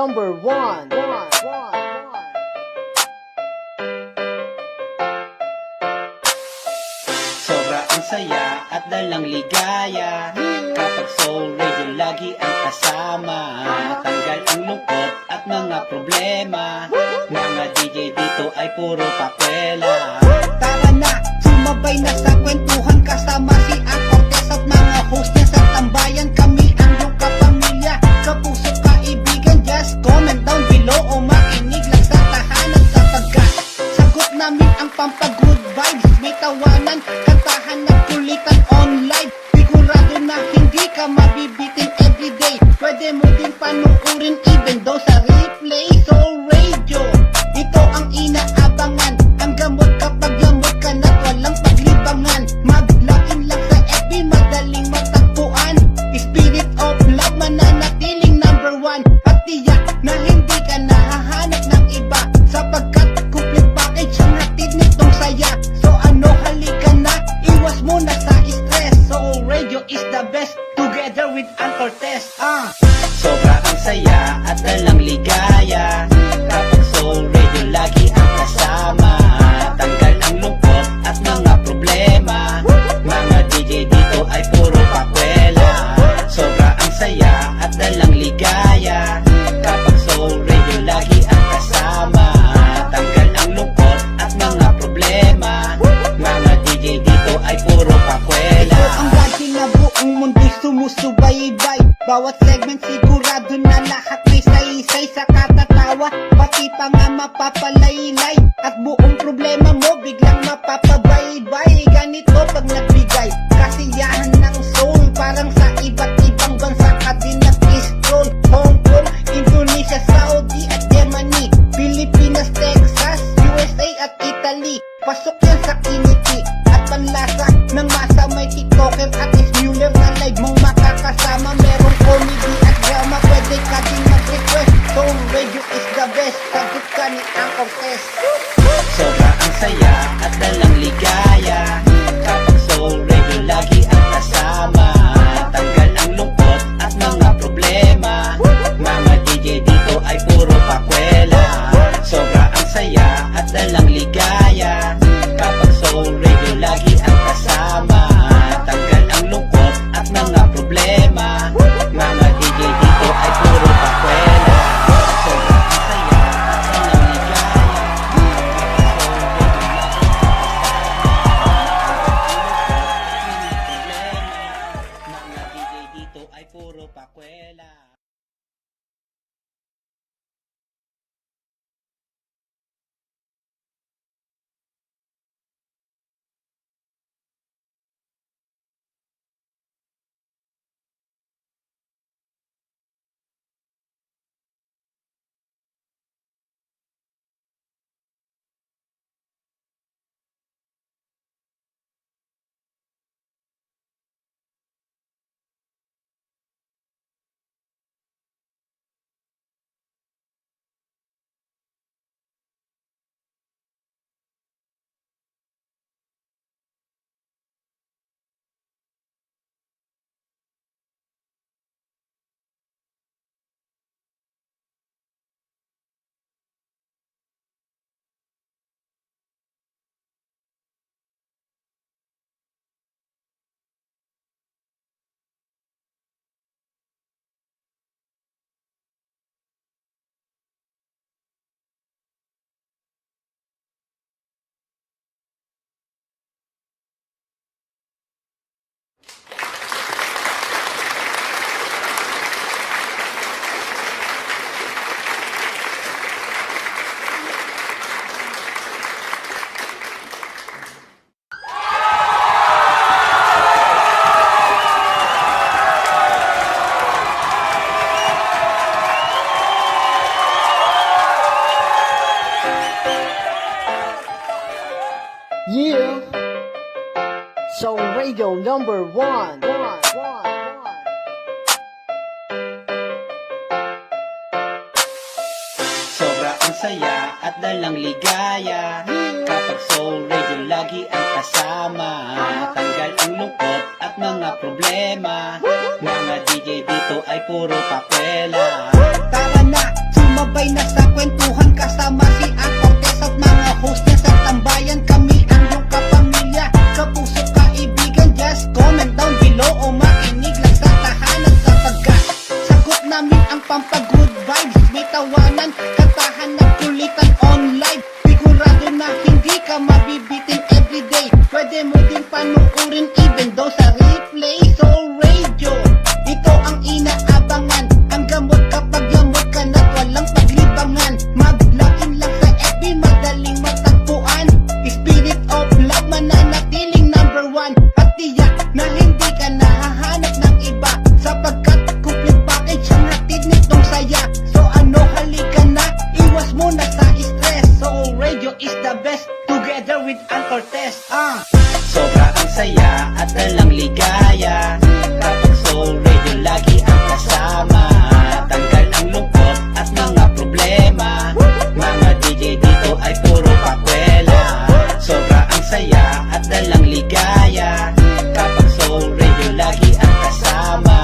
number one. Sobra ang saya at dalang ligaya kapag Soul Radio lagi ang kasama. Tanggal ang lungkot at mga problema. Mga DJ dito ay puro pakwela. Tara na, sumabay na sa kwentuhan kasama si Ang Cortez at mga host niya sa tambayan. Kami ang iyong kapamilya, kapuso kaibigan. Just comment down below o makinig lang sa tahanan sapagkat sagot namin ang pampagood vibes. May tawanan, kantahan at kulitan online. Sigurado na hindi ka mabibitin everyday. Pwede mo din panuurin even though sa replay. Soul Radio, ito ang inaabangan. Ang gamot kapag lamot ka na't walang paglibangan. Mag-login lang sa FB, madaling matagpuan. Spirit of love, mananatiling number one. At tiyak na hindi ka nahahanap ng iba sapagkat complete package ang hatid nitong saya. So ano, halika na, iwas mo na sa stress. Soul Radio is the best, together with Ang Cortez. Sobra ang saya at dalang ligaya kapag Soul Radio lagi ang kasama. Tanggal ang lungkot at mga problema. Mga DJ dito ay puro pakwela. Sobra ang saya at dalang ligaya kapag Soul Radio lagi ang kasama. Tanggal ang lungkot at mga problema. Mga DJ dito ay puro pakwela. Ito ang radyo na buong mundo'y sumusubaybay. Bawat segment sigurado na lahat may saysay sa katatawa. Pati pa nga mapapalaylay at buong problema mo biglang mapapabaybay. Ganito pag nagbigay kasiyahan ng soul, parang sa iba't ibang bansa ka din nag-scroll. Hong Kong, Indonesia, Saudi at Germany, Pilipinas, Texas, USA at Italy. Pasok yan sa kiniti at panlasa ng masa. May TikToker at Smule na live mong makakasama. Merong comedy at drama, pwede ka din mag-request. Soul Radio is the best, sagot ka ni Ang Cortez. Sobra ang saya at dalang ligaya kapag Soul Radio lagi ang kasama. Tanggal ang lungkot at mga problema. Mga DJ dito ay puro pakwela. Sobra ang saya at dalang ligaya kapag Soul Radio lagi ang kasama. Tanggal ang lungkot at mga problema. Mga DJ dito ay puro pakwela. Sobra ang saya at dalang ligaya mga DJ dito ay puro pakwela. Yeah, Soul Radio number one. Sobra ang saya at dalang ligaya kapag Soul Radio lagi ang kasama. Tanggal ang lungkot at mga problema. Mga DJ dito ay puro pakwela. Tara na, Sumabay na sa kwentuhan kasama si Ang Cortez at mga host niya sa tambayan. Kami ang iyong kapamilya, kapuso, kaibigan. Just comment down below o makinig lang sa tahanan, sapagkat sagot namin ang pampagood vibes. May tawanan, kantahan at kulitan online. Sigurado na hindi ka mabibitin everyday. Pwede mo din panuorin even though sa replay. Soul Radio, ito ang inaabangan. Ang gamot kapag yamot ka na't walang paglibangan. Mag-login lang sa FB, madaling matagpuan. Spirit of love, mananatiling number one. At tiyak na hindi ka nahahanap ng iba, sapagkat complete package ang hatid nitong saya. So ano, halika na, iwas mo na sa stress. Soul Radio is the best, together with Ang Cortez. Sobra ang saya at dalang ligaya kapag Soul Radio lagi ang kasama. Tanggal ang lungkot at mga problema. Mga DJ dito ay puro pakwela. Sobra ang saya at dalang ligaya kapag Soul Radio lagi ang kasama.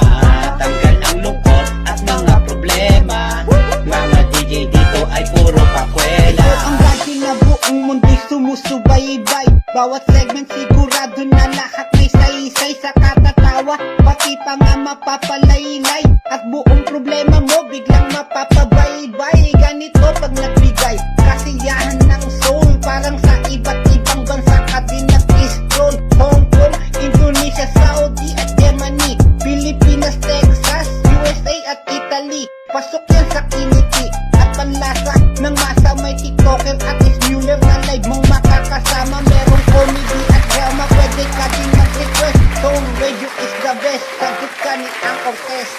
Tanggal ang lungkot at mga problema. Mga DJ dito ay puro pakwela. Ito ang radyo na buong mundo'y sumusubaybay. Bawat segment sigurado na lahat may saysay sa katatawa, pati pa nga mapapalaylay. At buong problema mo biglang mapapabaybay. Ganito pag nagbigay kasiyahan ng soul, parang sa iba't ibang bansa ka din nag-scroll. Hong Kong, Indonesia, Saudi at Germany, Pilipinas, Texas, USA at Italy. Pasok yan sa kiniti at panlasa ng masa. May TikToker at Smule na live mong makakasama. Merong comedy at drama, pwede ka din mag-request. Soul Radio is the best, sagot ka ni Ang Cortez.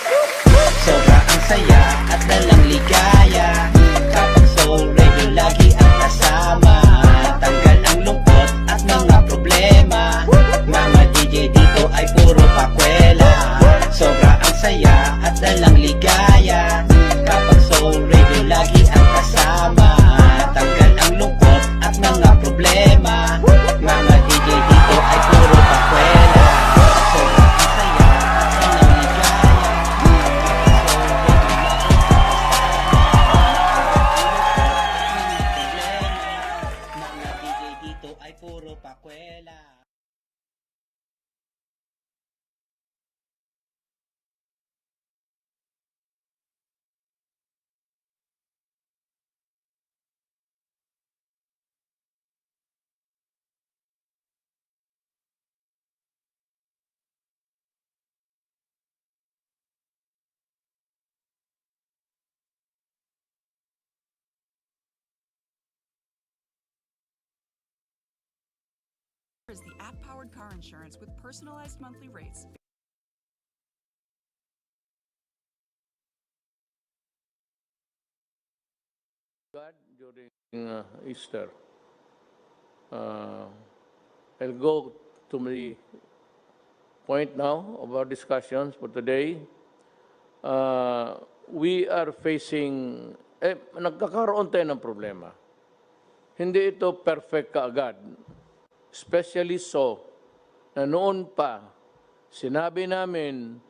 Sobra ang saya at dalang ligaya kapag Soul Radio lagi ang kasama. Tanggal ang lungkot at mga problema. Mga DJ dito ay puro pakwela. Sobra ang saya at dalang ligaya kapag Soul Radio lagi ang kasama. Tanggal ang lungkot at mga problema. Mga DJ dito ay puro pakwela. Sobra ang saya at dalang ligaya mga DJ dito ay puro pakwela. Is the app-powered car insurance with personalized monthly rates. God during Easter. I'll go to the point now of our discussions for today. We are facing, nagkakaroon tayo ng problema. Hindi ito perfect kaagad. Especially so, na noon pa, sinabi namin,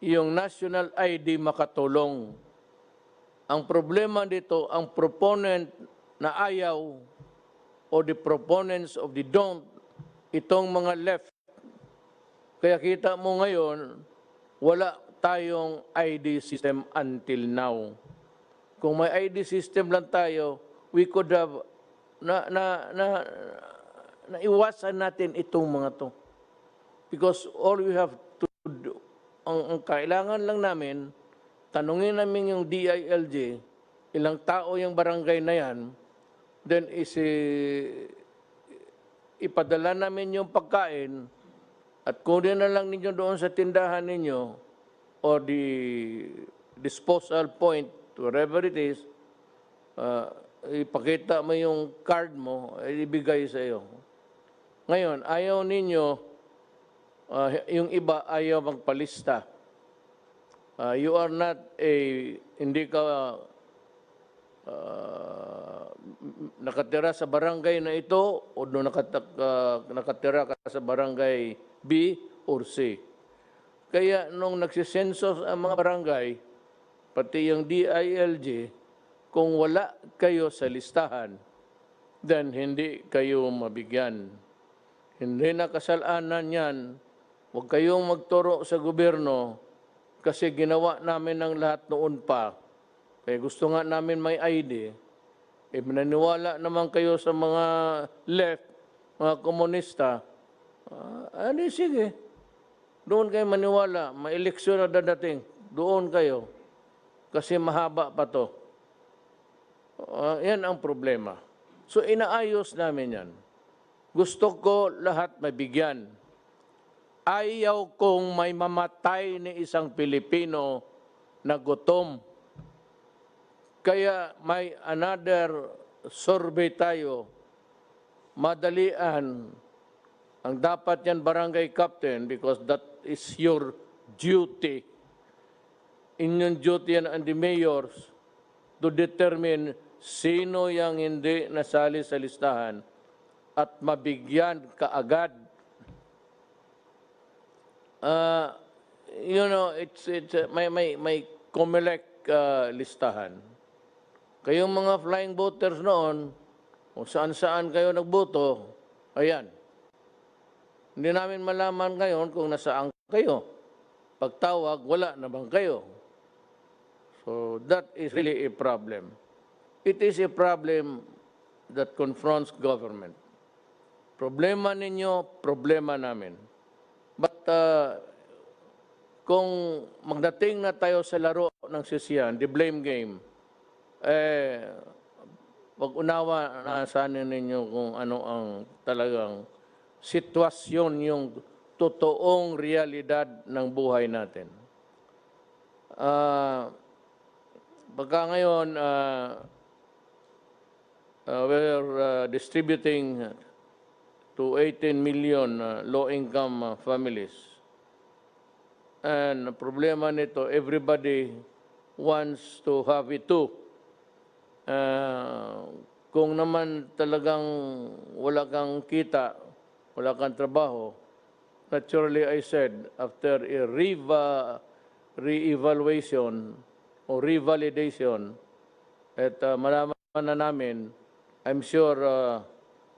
yung national ID makatulong. Ang problema dito, ang proponent na ayaw o the proponents of the don't, itong mga left. Kaya kita mo ngayon, wala tayong ID system until now. Kung may ID system lang tayo, we could have naiwasan natin itong mga to. Because all we have to do, ang kailangan lang namin, tanungin namin yung DILG, ilang tao yung barangay na yan, then ipadala namin yung pagkain at kunin na lang ninyo doon sa tindahan ninyo or the disposal point, wherever it is, ipakita mo yung card mo, ibigay sa iyo. Ngayon, ayaw ninyo, yung iba ayaw magpalista. You are not hindi ka nakatira sa barangay na ito o nakatira ka sa barangay B or C. Kaya nung nagsisensos ang mga barangay, pati yung DILG, kung wala kayo sa listahan, then hindi kayo mabigyan. Hindi na kasalanan yan. Huwag kayong magturo sa gobyerno kasi ginawa namin ng lahat noon pa. Kaya gusto nga namin may ID. Mananiwala naman kayo sa mga left, mga komunista. Sige. Doon kayo maniwala. May eleksyon na dadating. Doon kayo. Kasi mahaba pa to. Yan ang problema. So inaayos namin yan. Gusto ko lahat mabigyan. Ayaw kong may mamatay ni isang Pilipino na gutom. Kaya may another survey tayo. Madalian. Ang dapat yan barangay captain because that is your duty. Inyong duty yan and the mayors to determine sino yung hindi nasali sa listahan at mabigyan kaagad. May COMELEC listahan. Kayong mga flying voters noon, kung saan-saan kayo nagboto, ayan. Hindi namin malaman ngayon kung nasaan kayo. Pagtawag, wala naman kayo. So that is really a problem. It is a problem that confronts government. Problema ninyo, problema namin. But kung magdating na tayo sa laro ng sisiyan, the blame game, pag-unawa na sana ninyo kung ano ang talagang sitwasyon, yung totoong realidad ng buhay natin. Pagka ngayon, we're distributing to 18 million low-income families. And problema nito, everybody wants to have it too. Kung naman talagang wala kang kita, wala kang trabaho, naturally I said, after a re-evaluation o revalidation, at malaman na namin, I'm sure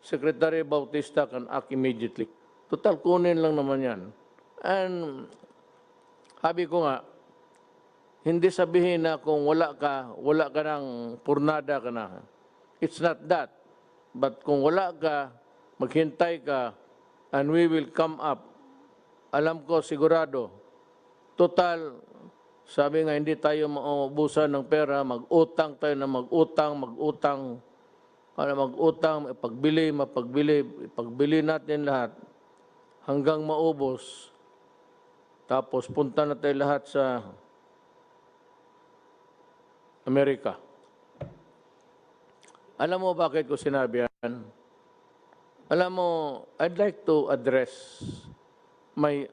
Secretary Bautista can act immediately. Total, kunin lang naman yan. And sabi ko nga, hindi sabihin na kung wala ka ng purnada ka na. It's not that. But kung wala ka, maghintay ka, and we will come up. Alam ko, sigurado. Total, sabi nga, hindi tayo maubusan ng pera, mag-utang tayo na mag-utang. Para mag-utang, ipagbili natin lahat hanggang maubos. Tapos punta na tayo lahat sa Amerika. Alam mo bakit ko sinabi yan? Alam mo, I'd like to address may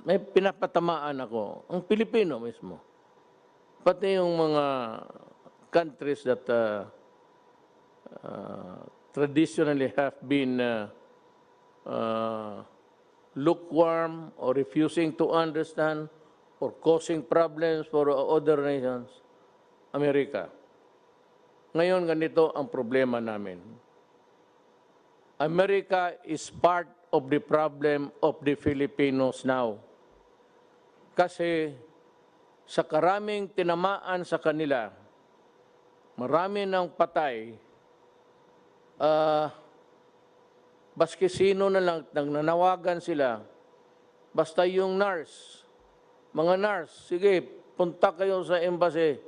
pinapatamaan ako, ang Pilipino mismo. Pati yung mga countries that traditionally have been lukewarm or refusing to understand or causing problems for other nations, Amerika. Ngayon, ganito ang problema namin. America is part of the problem of the Filipinos now. Kasi sa karaming tinamaan sa kanila, marami ng patay, baski sino na lang, nagnanawagan sila, basta yung nurse, mga nurse, sige, punta kayo sa embassy,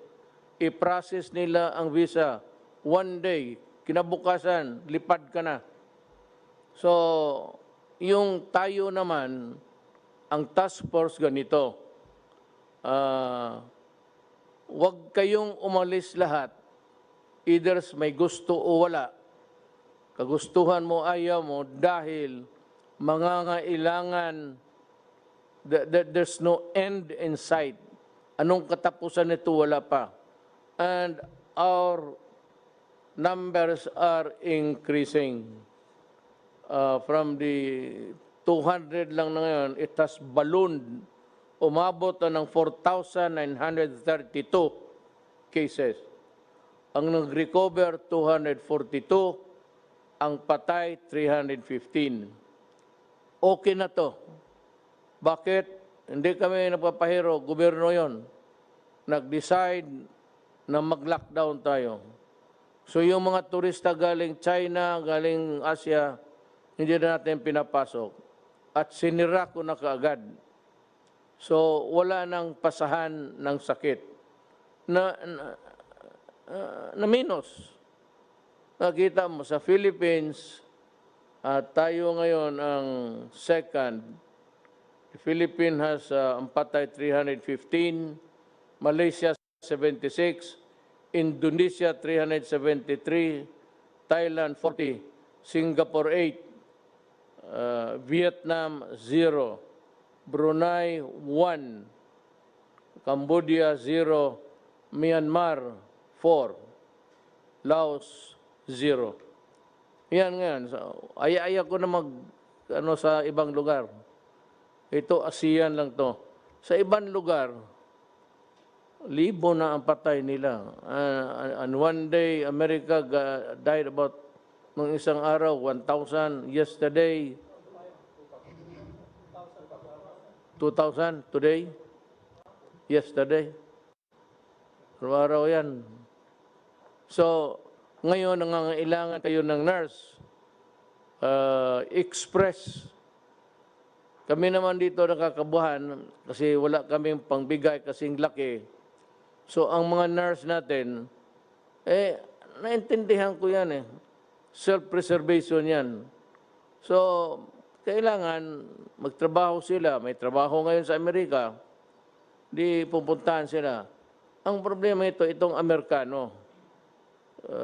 i-process nila ang visa, one day, kinabukasan, lipad ka na. So, yung tayo naman, ang task force ganito, wag kayong umalis lahat, either may gusto o wala, kagustuhan mo, ayaw mo, dahil mangangailangan, there's no end in sight. Anong katapusan nito? Wala pa. And our numbers are increasing. From the 200 lang na ngayon, it has ballooned. Umabot na ng 4,932 cases. Ang nag-recover, 242. Ang patay, 315. Okay na to. Bakit? Hindi kami nagpapahiro, gobyerno yon. Nag-decide na mag-lockdown tayo. So yung mga turista galing China, galing Asia, hindi na natin pinapasok. At sinira ko na kaagad. So wala nang pasahan ng sakit. Na minus. Nakita mo sa Philippines, tayo ngayon ang second. The Philippines has ang patay 315, Malaysia 76, Indonesia 373, Thailand 40, Singapore 8, Vietnam 0, Brunei 1, Cambodia 0, Myanmar 4, Laos 0. Yan ngayon. So, aya ko na sa ibang lugar. Ito, ASEAN lang to. Sa ibang lugar, libo na ang patay nila. And one day, America died about, nung isang araw, 1,000. Yesterday, 2,000. Today, yesterday. Araw yan. So, ngayon, nangangailangan kayo ng nurse. Express. Kami naman dito nakakabuhan kasi wala kaming pangbigay kasing laki. So, ang mga nurse natin, naintindihan ko yan eh. Self-preservation yan. So, kailangan magtrabaho sila. May trabaho ngayon sa Amerika. Di pupuntahan sila. Ang problema ito, itong Amerikano.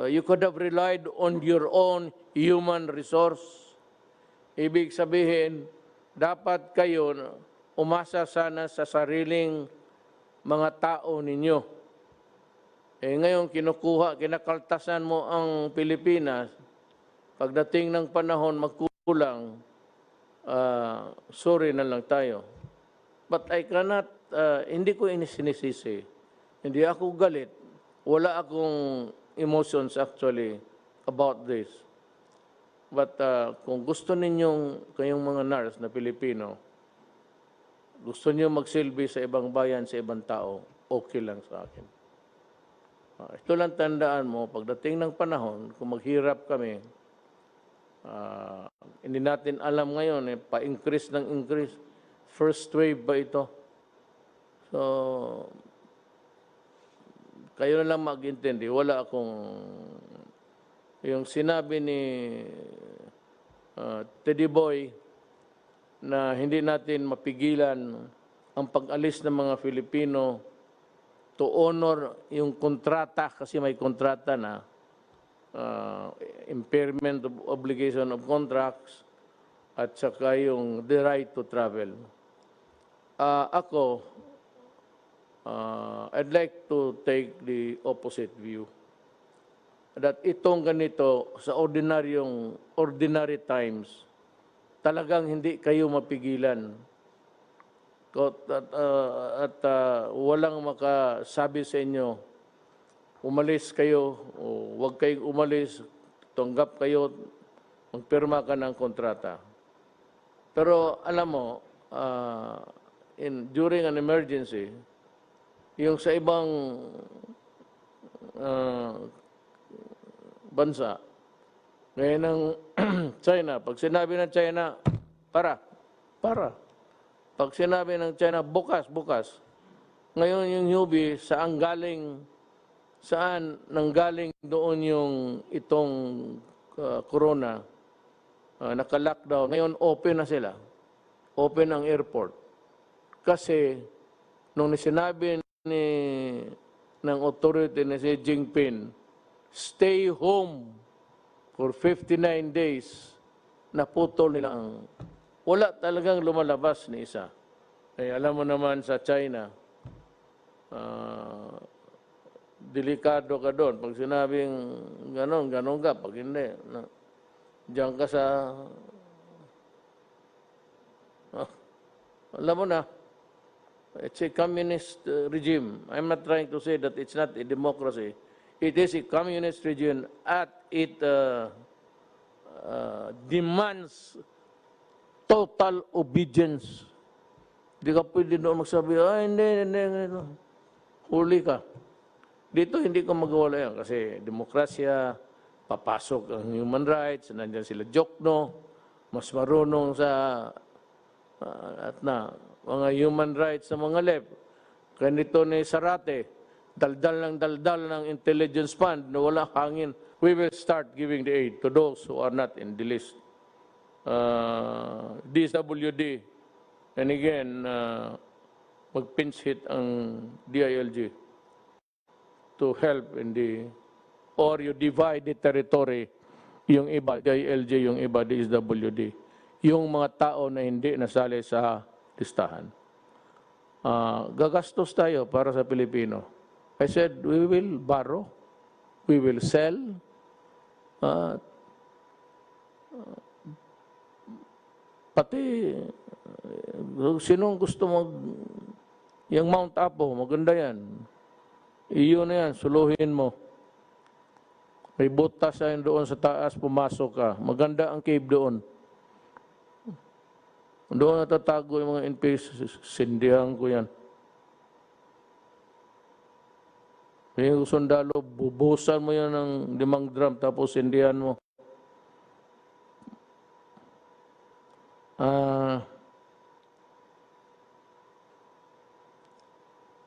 You could have relied on your own human resource. Ibig sabihin, dapat kayo umasa sana sa sariling mga tao ninyo. Ngayon, kinakaltasan mo ang Pilipinas. Pagdating ng panahon, magkulang, sorry na lang tayo. But I cannot, hindi ko sinisisi. Hindi ako galit. Wala akong emotions actually about this. But kung gusto ninyong, kayong mga nurse na Pilipino, gusto niyo magsilbi sa ibang bayan, sa ibang tao, okay lang sa akin. Ito lang tandaan mo, pagdating ng panahon, kung maghirap kami, hindi natin alam ngayon, pa-increase ng increase. First wave ba ito? So, kayo na lang mag-intindi. Wala akong... Yung sinabi ni Teddy Boy na hindi natin mapigilan ang pag-alis ng mga Filipino to honor yung kontrata, kasi may kontrata na, impairment of obligation of contracts, at saka yung the right to travel. I'd like to take the opposite view. That itong ganito, sa ordinary times, talagang hindi kayo mapigilan. At walang makasabi sa inyo, umalis kayo, o huwag kayong umalis, tanggap kayo, magpirma ka ng kontrata. Pero alam mo, during an emergency, yung sa ibang bansa, ngayon ng China, pag sinabi ng China, para. Pag sinabi ng China, bukas. Ngayon yung Hubei, saan nanggaling doon yung itong corona, naka-lockdown. Ngayon open na sila. Open ang airport. Kasi nung sinabi ng authority na si Jinping, stay home for 59 days, naputol nila ang... Wala talagang lumalabas ni isa. Alam mo naman sa China, delikado ka doon. Pag sinabing ganon ka. Pag hindi, diyan ka sa... alam mo na, it's a communist regime. I'm not trying to say that it's not a democracy. It is a communist region at it demands total obedience. Di ka pwede doon magsabi, hindi. Huli ka. Dito hindi ko magawala yan kasi demokrasya, papasok ang human rights, nandiyan sila Jokno, mas marunong sa mga human rights sa mga left. Kaya nito ni Sarate, daldal ng intelligence fund na wala hangin. We will start giving the aid to those who are not in the list. DSWD, and again, mag-pinch hit ang DILG to help in or you divide the territory, yung iba, DILG, yung iba, DSWD, yung mga tao na hindi nasali sa listahan. Gagastos tayo para sa Pilipino. I said, we will borrow, we will sell, pati sinong gusto yung Mount Apo, maganda yan. Iyo na yan, suluhin mo. May butas yan doon sa taas, pumasok ka. Maganda ang cave doon. Doon natatago yung mga NPS, sindihan ko yan. Yung sundalo, bubusan mo yan ng 5 drum, tapos sindihan mo.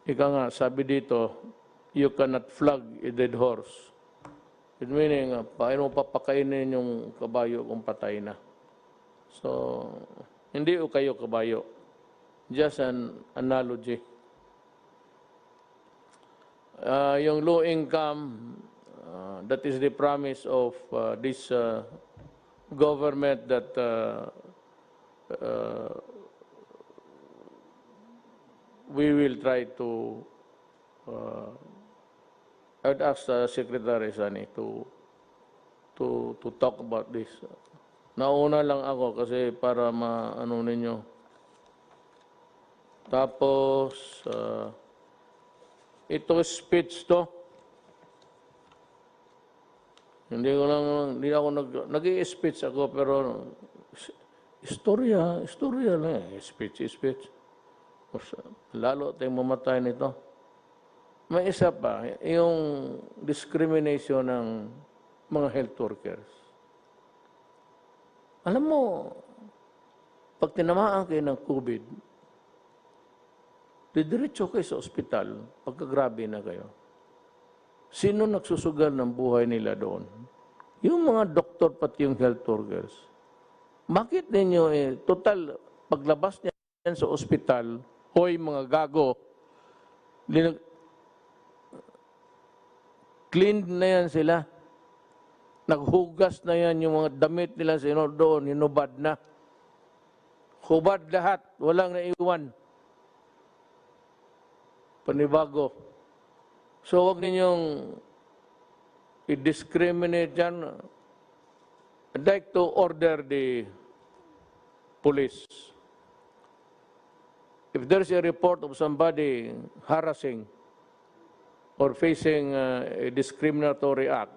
Ika nga, sabi dito, you cannot flog a dead horse. It meaning, paano mo papakainin yung kabayo kung patay na? So, hindi o kayo kabayo. Just an analogy. Yung low income, that is the promise of this government that we will try to I would ask Secretary Sani to talk about this. Nauna lang ako kasi para maano ninyo. Tapos ito speech to. Hindi ako nag-i-speech ako pero istorya lang speech. Lalo tayong mamatay nito. May isa pa, yung discrimination ng mga health workers. Alam mo, pag tinamaan kayo ng COVID, didiretso kayo sa ospital, pagkagrabe na kayo. Sino nagsusugal ng buhay nila doon? Yung mga doktor pati yung health workers. Bakit ninyo total, paglabas niyan sa ospital, hoy mga gago, cleaned na yan sila. Naghugas na yan yung mga damit nila doon, hinubad na. Hubad lahat, walang naiwan. Panibago. So huwag ninyong i-discriminate yan. I'd like to order the police. If there's a report of somebody harassing or facing a discriminatory act,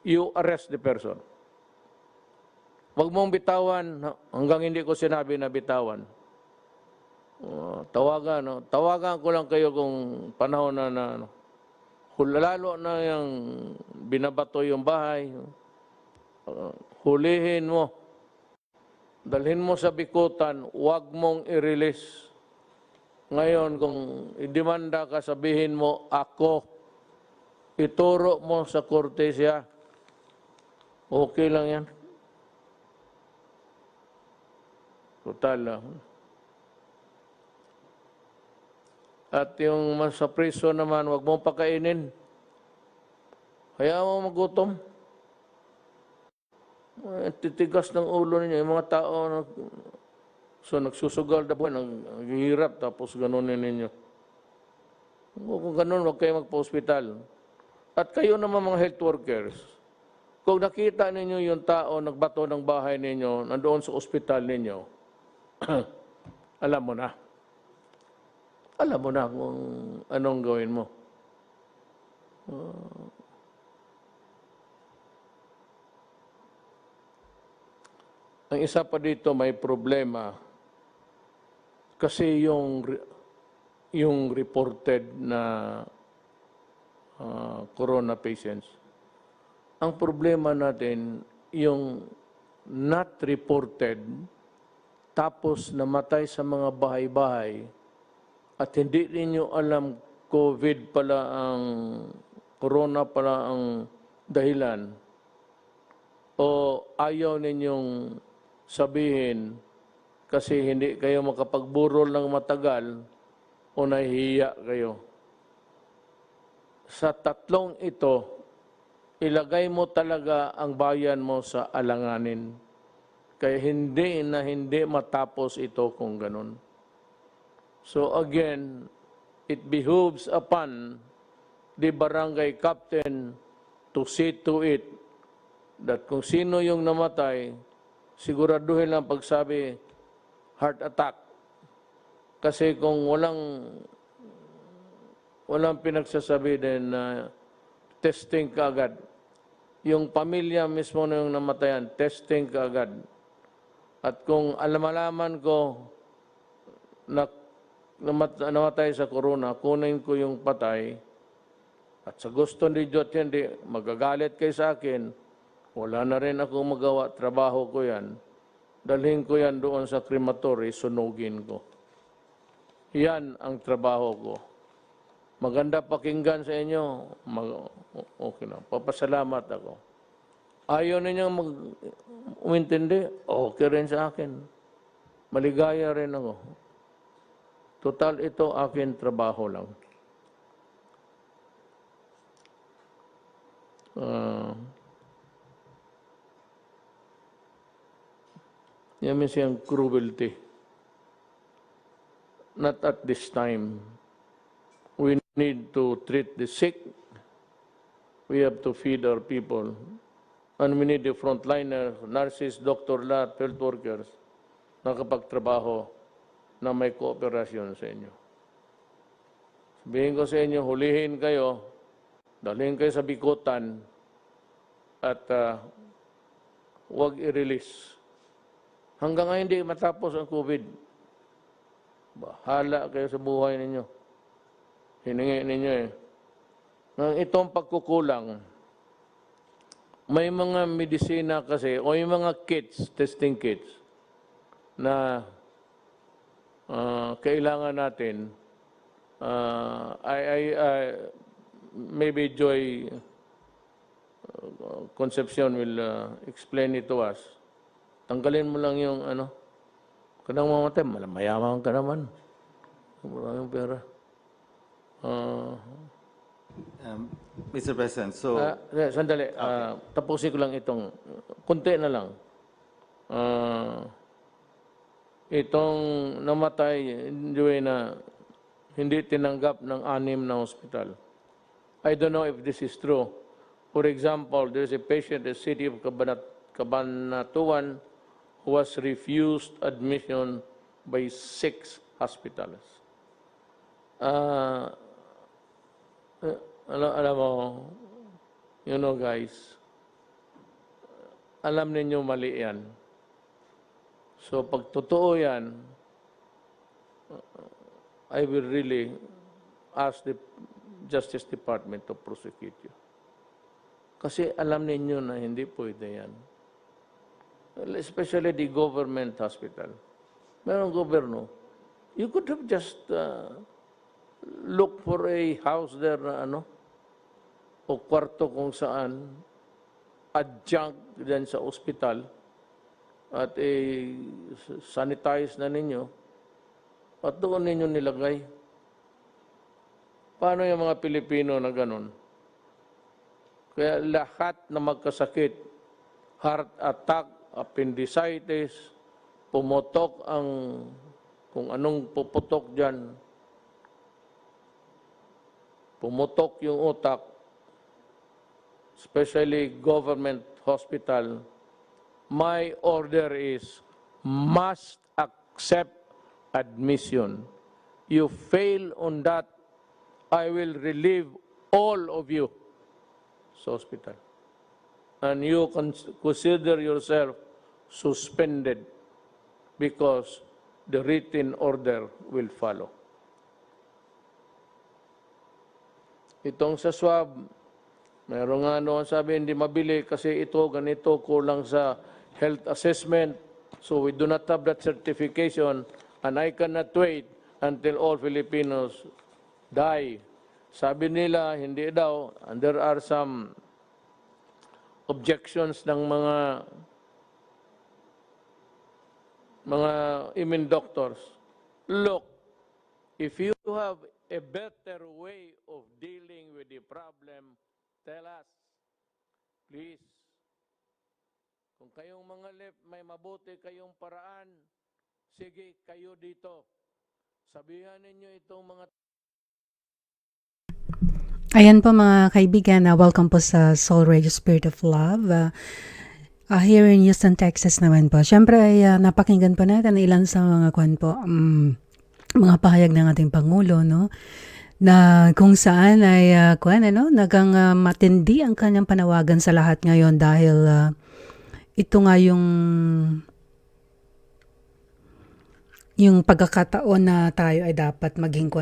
you arrest the person. Huwag mong bitawan hanggang hindi ko sinabi na bitawan. Tawagan ko lang kayo kung panahon na lalo na yung binabato yung bahay, hulihin mo. Dalhin mo sa bikutan, huwag mong i-release. Ngayon, kung idemanda ka, sabihin mo, ako, ituro mo sa korte siya. Okay lang yan. Total lang. At yung sa prison naman, huwag mong pakainin. Hayaan mo magutom. Titigas ng ulo ninyo. Yung mga tao nagsusugal na buhay, naghihirap, tapos ganunin ninyo. Kung ganun, huwag kayo magpa-hospital. At kayo naman mga health workers, kung nakita ninyo yung tao nagbato ng bahay ninyo, nandoon sa ospital ninyo, alam mo na. Alam mo na kung anong gawin mo. Ang isa pa dito may problema kasi yung reported na corona patients. Ang problema natin yung not reported tapos namatay sa mga bahay-bahay at hindi ninyo alam COVID pala ang corona pala ang dahilan o ayaw ninyong sabihin kasi hindi kayo makapagburol ng matagal o nahihiya kayo. Sa tatlong ito, ilagay mo talaga ang bayan mo sa alanganin. Kaya hindi matapos ito kung ganun. So again, it behooves upon the barangay captain to see to it that kung sino yung namatay, siguraduhin lang pagsabi, heart attack. Kasi kung walang pinagsasabi din na testing ka agad. Yung pamilya mismo na yung namatayan, testing ka agad. At kung malaman ko na namatay sa corona, kunin ko yung patay, at sa gusto ni Diyos hindi, magagalit kayo sa akin, wala na rin ako magawa, trabaho ko yan, dalhin ko yan doon sa crematory, sunugin ko. Yan ang trabaho ko. Maganda pakinggan sa inyo, okay na, papasalamat ako. Ayaw ninyong umintindi, okay rin sa akin. Maligaya rin ako. Total, ito akin trabaho lang. Yan siyang cruelty. Not at this time. We need to treat the sick. We have to feed our people. And we need the frontliners, nurses, doctor, lahat, health workers, na kapagtrabaho na may kooperasyon sa inyo. Sabihin ko sa inyo, hulihin kayo, dalhin kayo sa bikutan, at huwag i-release. Hanggang ngayon hindi matapos ang COVID. Bahala kayo sa buhay ninyo. Hiningi ninyo eh. Nang itong pagkukulang, may mga medisina kasi, o yung mga kits, testing kits, na kailangan natin. Maybe Joy Concepcion will explain it to us. Tanggalin mo lang yung kanang mamatay, mayaman ka naman. Maraming pera. Mr. President, so... Sandali, tapusin ko lang itong, kunti na lang. Itong namatay, na hindi tinanggap ng 6 na hospital. I don't know if this is true. For example, there is a patient in the city of Cabanatuan who was refused admission by 6 hospitals. Alam mo, guys, alam ninyo mali yan. So, pag totoo yan, I will really ask the Justice Department to prosecute you. Kasi alam ninyo na hindi pwede yan. Especially the government hospital. Merong gobyerno. You could have just look for a house there na o kwarto kung saan adjunct din sa ospital at sanitize na ninyo at doon ninyo nilagay. Paano yung mga Pilipino na ganun? Kaya lahat na magkasakit, heart attack, appendicitis, pumutok ang kung anong puputok dyan, pumutok yung utak, especially government hospital, my order is must accept admission. You fail on that, I will relieve all of you. sa hospital. And you consider yourself suspended because the written order will follow. Itong sa swab, meron nga noon sabi hindi mabili kasi ito, ganito, kulang sa health assessment. So we do not have that certification and I cannot wait until all Filipinos die. Sabi nila, hindi daw, and there are some objections ng mga immune doctors. Look, if you have a better way of dealing with the problem, tell us, please. Kung kayong mga left, may mabuti kayong paraan, sige, kayo dito. Sabihan ninyo itong mga Ayan po mga kaibigan, welcome po sa Soul Radio Spirit of Love. Here in Houston, Texas naman po. Siyempre ay napakinggan po natin ilan sa mga mga pahayag ng ating Pangulo, no? Na kung saan ay nagang matindi ang kanyang panawagan sa lahat ngayon dahil ito nga yung pagkakataon na tayo ay dapat maging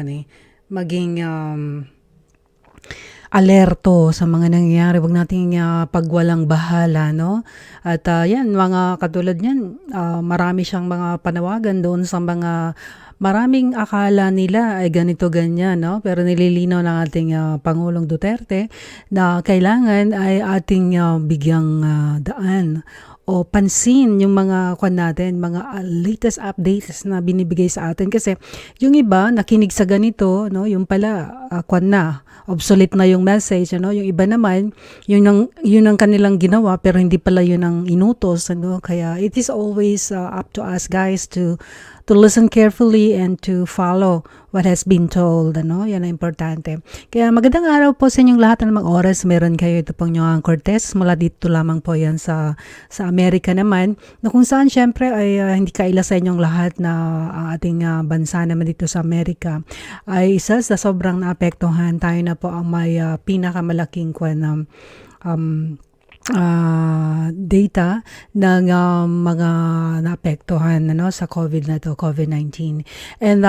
alerto sa mga nangyayari. Huwag nating pagwalang bahala, no? At yan, mga katulad yan, marami siyang mga panawagan doon sa mga maraming akala nila ay ganito ganyan, no? Pero nililinaw ng ating Pangulong Duterte na kailangan ay ating bigyang daan o pansin yung mga mga latest updates na binibigay sa atin kasi yung iba nakinig sa ganito, no, yung pala obsolete na yung message, ano, yung iba naman yun ang kanilang ginawa pero hindi pala yun ang inutos, ano, kaya it is always up to us guys to listen carefully and to follow what has been told, ano, yan ang importante. Kaya magandang araw po sa inyong lahat ng mga oras meron kayo. Ito pong yung Cortez, mula dito lamang po yan sa Amerika naman, na kung saan syempre ay hindi kaila sa inyong lahat na ating bansa naman dito sa Amerika ay isa sa sobrang naapektuhan. Tayo na po ang may pinakamalaking data ng mga naapektuhan, ano, sa COVID-19. And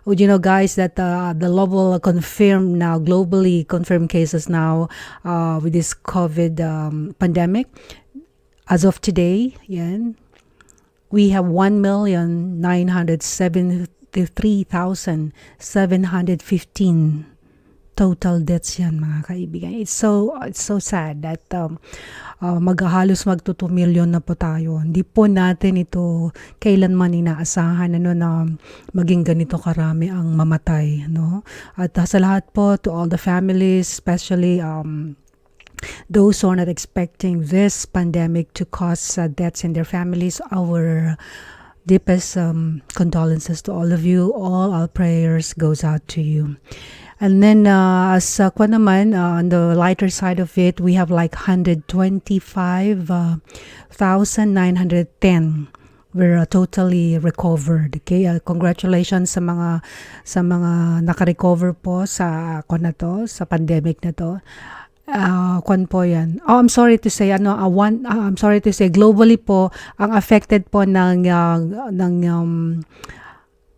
would you know guys that the level globally confirmed cases now with this COVID pandemic, as of today, yan, we have 1,973,715 total deaths yan, mga kaibigan. It's so sad that halos magto 2 million na po tayo. Hindi po natin ito kailanman inaasahan, ano, na maging ganito karami ang mamatay, no? At sa lahat po, to all the families, especially those who are not expecting this pandemic to cause deaths in their families, our deepest condolences to all of you. All our prayers goes out to you. And then on the lighter side of it, we have like 125,910 were totally recovered. Okay, congratulations sa mga naka-recover po sa sa pandemic na to. Po yan. I'm sorry to say globally po ang affected po ng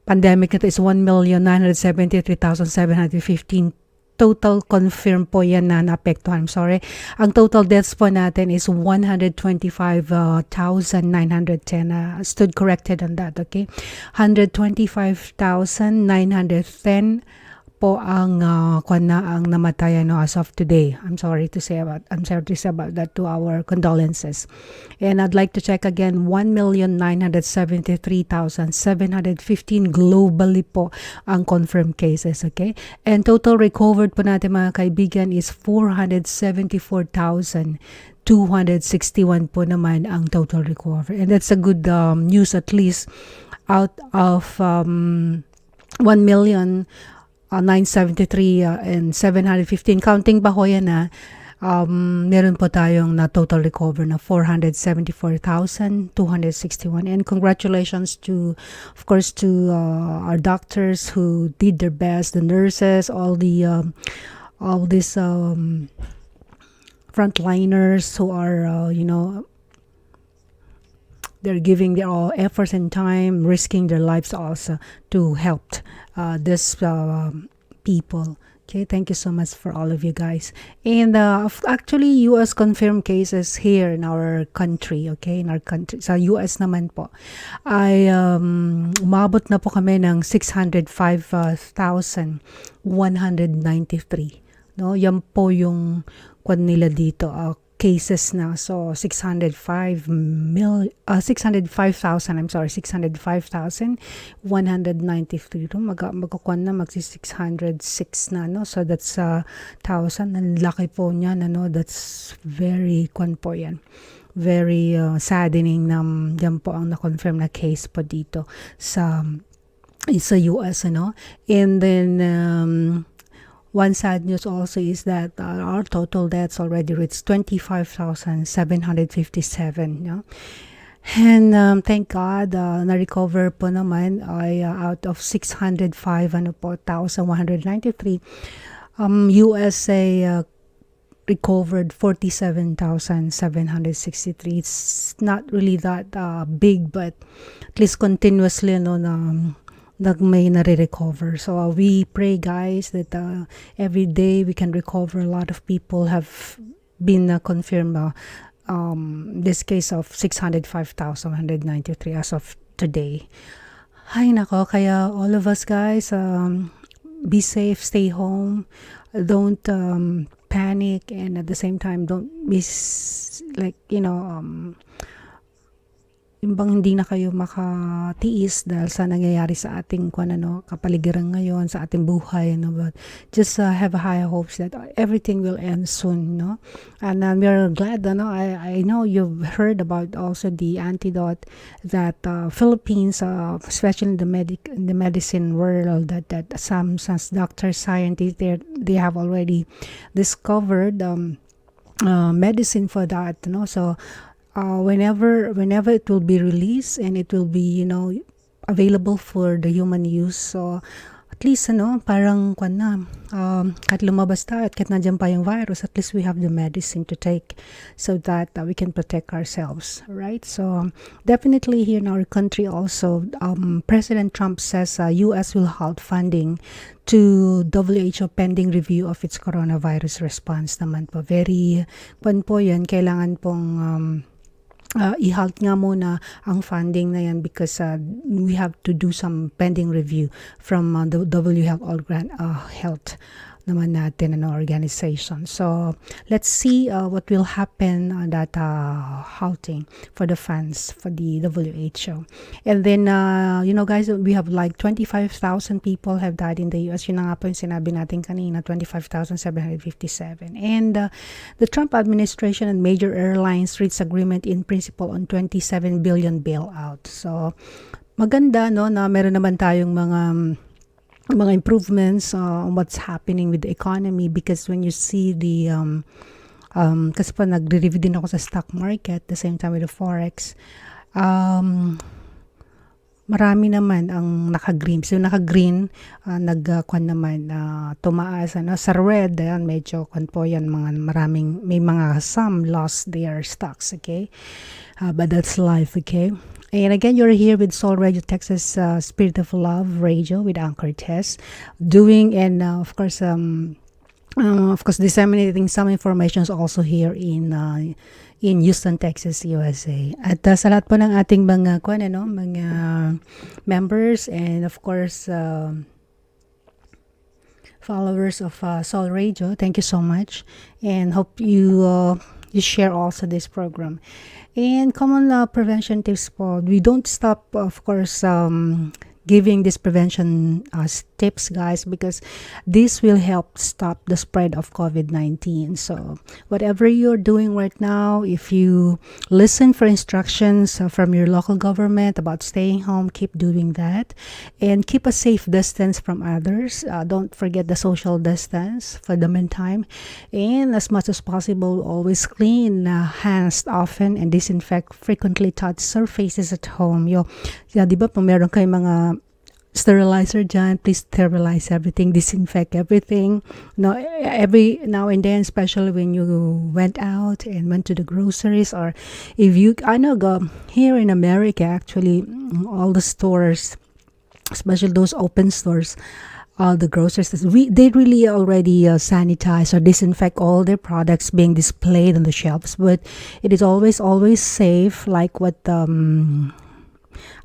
pandemic nito is 1,973,715 total confirmed po yan na naapektuhan. I'm sorry. Ang total deaths po natin is 125,910. Stood corrected on that, okay? 125,910 po ang ang namatayan, no, as of today. I'm sorry to say about that, to our condolences. And I'd like to check again, 1,973,715 globally po ang confirmed cases, okay? And total recovered po natin, mga kaibigan, is 474,261 po naman ang total recovery. And that's a good news, at least out of 1,973 and 715. Counting pa ho yan na meron po tayong na total recover na 474,261. And congratulations to our doctors who did their best, the nurses, all these frontliners who are, they're giving their all efforts and time, risking their lives also to help these people. Okay, thank you so much for all of you guys. And actually, U.S. confirmed cases here in our country, okay, in our country. Sa U.S. naman po, ay umabot na po kami ng 605,193. No, yan po yung kwan nila dito, cases na. So 605,000, I'm sorry, 605,193. Magkukuan na magsi 606 na, no? So that's 1,000. Ang laki po niyan, ano? That's very kwan po yan. Very saddening na yan po ang na-confirm na case po dito sa US, ano? And then one sad news also is that our total deaths already reached 25,757. No? And thank God, na-recover po naman ay out of 605,193. USA recovered 47,763. It's not really that big, but at least continuously, no, may nare-recover. So we pray, guys, that every day we can recover. A lot of people have been confirmed this case of 605,193 as of today. Ay nako, kaya all of us, guys, be safe, stay home, don't panic, and at the same time don't be yung bang hindi na kayo makatiis dahil sa nangyayari sa ating kapaligiran ngayon, sa ating buhay, no? But just have high hopes that everything will end soon, no? And we're glad, no? I know you've heard about also the antidote that Philippines, especially in the medicine world, that some doctors, scientists, they have already discovered medicine for that, no? So whenever it will be released and it will be available for the human use, so at least parang kahit lumabas tayo at kahit nandiyan pa yung virus, at least we have the medicine to take so that we can protect ourselves, right? So definitely here in our country also, President Trump says US will halt funding to WHO pending review of its coronavirus response naman po. Very po yan, kailangan pong i-halt nga muna ang funding na yan because we have to do some pending review from the Health naman natin organization. So let's see what will happen on that halting for the funds for the WHO. And then guys, we have like 25,000 people have died in the US. Yun na nga po yung sinabi natin kanina, 25,757. And the Trump administration and major airlines reached agreement in principle on 27 billion bailout. So maganda, no, na meron naman tayong mga improvements on what's happening with the economy, because when you see the kasi pa nagre-review din ako sa stock market the same time with the forex, marami naman ang naka-green. So naka-green, nagkuan naman tumaas, sa red, ayan, medyo kuan po yan, may mga some lost their stocks, okay? But that's life, okay? And again, you're here with Sol Radio, Texas Spirit of Love Radio with Anchor Tess, doing and of course disseminating some information also here in Houston, Texas, USA. At sa lahat po ng ating mga mga members and of course followers of Sol Radio, thank you so much, and hope you share also this program. And common prevention tips po, we don't stop, of course, giving this prevention tips, guys, because this will help stop the spread of COVID-19. So whatever you're doing right now, if you listen for instructions from your local government about staying home, keep doing that, and keep a safe distance from others. Don't forget the social distance for the meantime, and as much as possible, always clean hands often and disinfect frequently touch surfaces at home. Di ba, pag meron kayong mga sterilizer dyan, please sterilize everything, disinfect everything. No, every now and then, especially when you went out and went to the groceries, or if you, I know, go here in America, actually, all the stores, especially those open stores, all the groceries, they really already sanitize or disinfect all their products being displayed on the shelves. But it is always safe, like what Our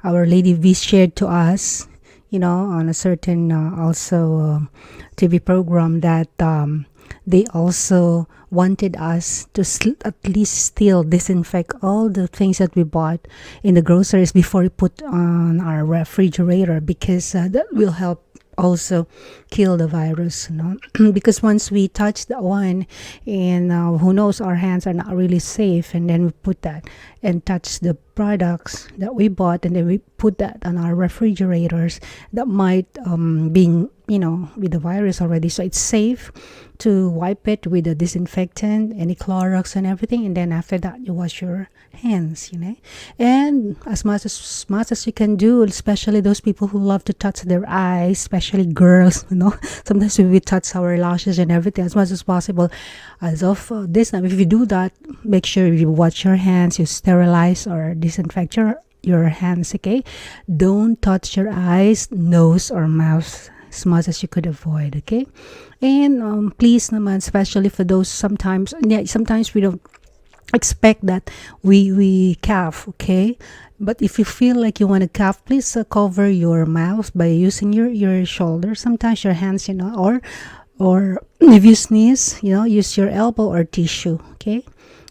Lady V shared to us, on a certain also TV program, that they also wanted us to at least still disinfect all the things that we bought in the groceries before we put on our refrigerator, because that will help also kill the virus, because once we touch that one, and who knows, our hands are not really safe, and then we put that and touch the products that we bought, and then we put that on our refrigerators, that might being with the virus already. So it's safe to wipe it with a disinfectant, any Clorox and everything, and then after that you wash your hands, and as much as you can do, especially those people who love to touch their eyes, especially girls, sometimes we touch our lashes and everything, as much as possible. As of this time, if you do that, make sure you wash your hands, you sterilize or disinfect your hands, okay? Don't touch your eyes, nose, or mouth as much as you could avoid, okay? And please naman, especially for those sometimes we don't expect that we cough, okay? But if you feel like you want to cough, please cover your mouth by using your shoulder, sometimes your hands, or if you sneeze, use your elbow or tissue, okay?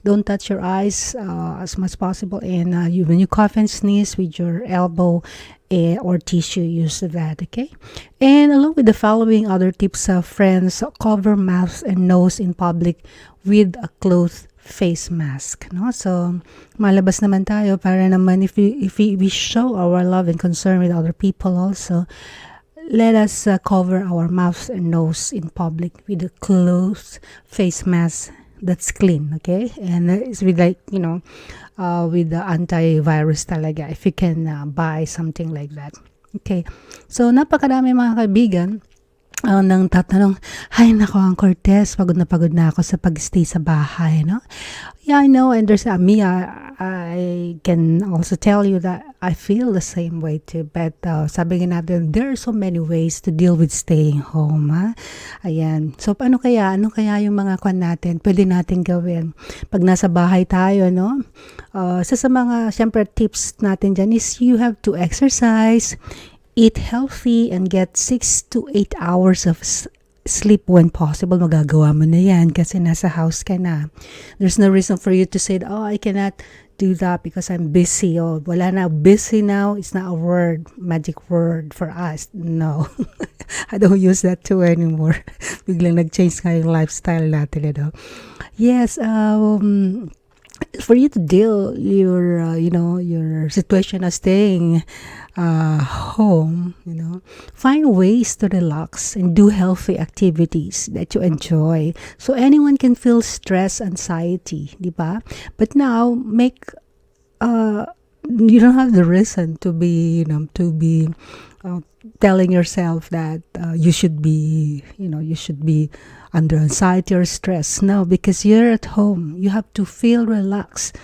Don't touch your eyes as much as possible, and when you cough and sneeze, with your elbow or tissue, use that, okay? And along with the following other tips, friends, cover mouth and nose in public with a cloth face mask, so malabas naman tayo, para naman if we show our love and concern with other people also, let us cover our mouth and nose in public with a cloth face mask that's clean, okay? And it's with with the antivirus talaga, if you can buy something like that, okay? So napakarami mga kaibigan nang tatanong, ay nako, ang Cortez, pagod na ako sa pag-stay sa bahay, Yeah, I know, and there's me, I can also tell you that I feel the same way too, but sabi nga natin, there are so many ways to deal with staying home, Ayan. So, ano kaya yung mga kwan natin, pwede natin gawin pag nasa bahay tayo, sa mga, syempre, tips natin dyan is you have to exercise, eat healthy, and get 6 to 8 hours of sleep when possible. Magagawa mo na yan kasi nasa house ka na. There's no reason for you to say, I cannot do that because I'm busy. Wala na, busy now. It's not a magic word for us. No. I don't use that too anymore. Biglang nag-change nga yung lifestyle natin, Yes, for you to deal your situation of staying home, find ways to relax and do healthy activities that you enjoy. So anyone can feel stress, anxiety, diba? But now make you don't have the reason to be telling yourself that you should be under anxiety or stress. No, because you're at home. You have to feel relaxed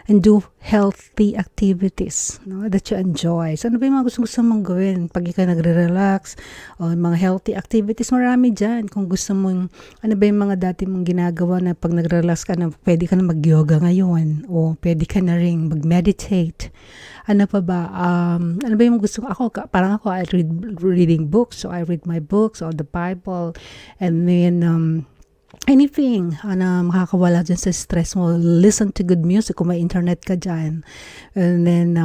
and do healthy activities that you enjoy. So, ano ba yung mga gusto mong gawin? Pag ikaw nagre-relax, o mga healthy activities, marami dyan. Kung gusto mong, ano ba yung mga dati mong ginagawa na pag nagre-relax ka na, pwede ka na mag-yoga ngayon, o pwede ka na rin mag-meditate. Ano pa ba? Ano ba yung gusto ko? Parang ako, I reading books. So, I read my books or the Bible. And then, anything na makakawala dyan sa stress mo. Listen to good music kung may internet ka dyan. And then,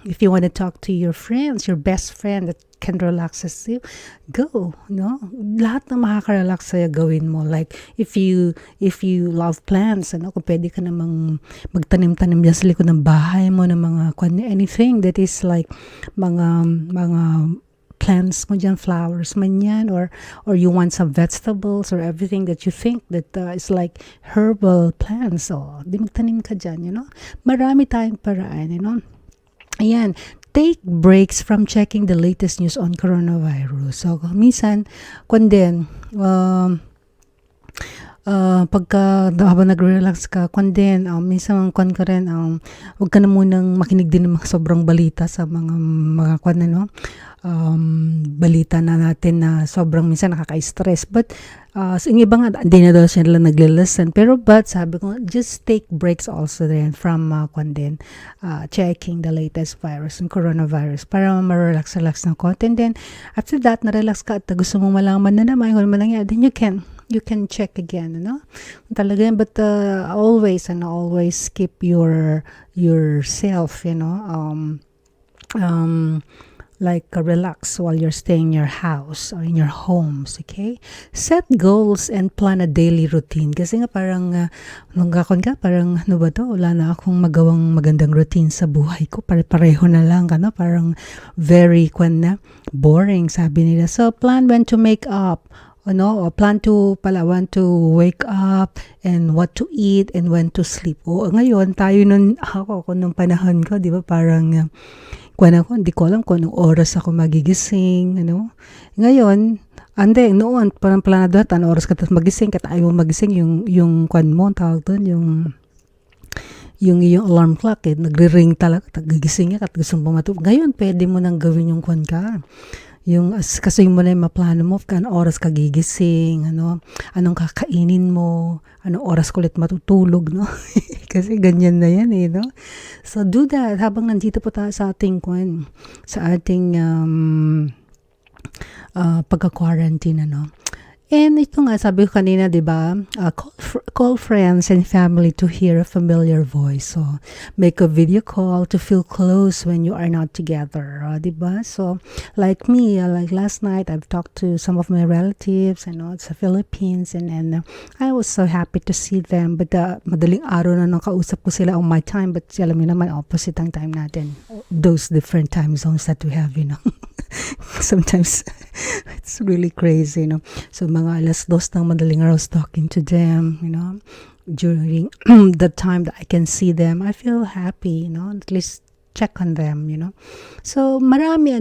if you want to talk to your friends, your best friend that can relax you, go, lahat na makaka-relax sa'yo, gawin mo. Like, if you love plants, kung pwede ka namang magtanim-tanim dyan sa likod ng bahay mo, ng mga, anything that is like, mga plants mo dyan, flowers man yan, or you want some vegetables or everything that you think that is like herbal plants, di magtanim ka dyan, marami tayong paraan, Ayan, take breaks from checking the latest news on coronavirus. So, minsan, kung din, pagka habang nagre-relax ka, kung din, minsan kung ka rin, huwag ka na munang makinig din ng mga sobrang balita sa mga kung ano, balita na natin na sobrang minsan nakaka-stress. But, yung iba nga, hindi na daw sila nagle-listen. Pero, sabi ko, just take breaks also then from, checking the latest virus and coronavirus para ma-relax-relax ng konti. And then, after that, na-relax ka at gusto mong malaman na naman kung ano nangyari, then you can check again, talaga yan. But always keep yourself, like relax while you're staying in your house or in your homes, okay? Set goals and plan a daily routine. Kasi nga parang, nung kakon ka, parang, ano ba to? Wala na akong magawang magandang routine sa buhay ko. Pareho na lang, parang very, boring, sabi nila. So, plan when to make up, o plan to when to wake up and what to eat and when to sleep. Ngayon, tayo nung panahon ko, di ba, parang, hindi ko alam kung anong oras ako magigising, Ngayon, noon, parang planado at anong oras ka tapos magising, ayaw mo magising, yung tawag doon, yung alarm clock, nagre-ring talaga, gigising ka at gusto mo matulog. Ngayon, pwede mo nang gawin yung ka. Kasi mo na yung maplano mo, anong oras ka gigising, anong kakainin mo, anong oras kulit matutulog, Kasi ganyan na yan, So, do that habang nandito po tayo sa ating pagka-quarantine, And ito nga, sabi ko kanina, di ba, call friends and family to hear a familiar voice. So, make a video call to feel close when you are not together, di ba? So, like me, like last night, I've talked to some of my relatives, sa Philippines, and I was so happy to see them. But madaling araw na nung kausap ko sila on my time, but alam mo naman, opposite ang time natin. Those different time zones that we have, Sometimes, it's really crazy, So, mga 2:00 ng madaling araw, talking to them, during the time that I can see them, I feel happy, at least check on them, So, marami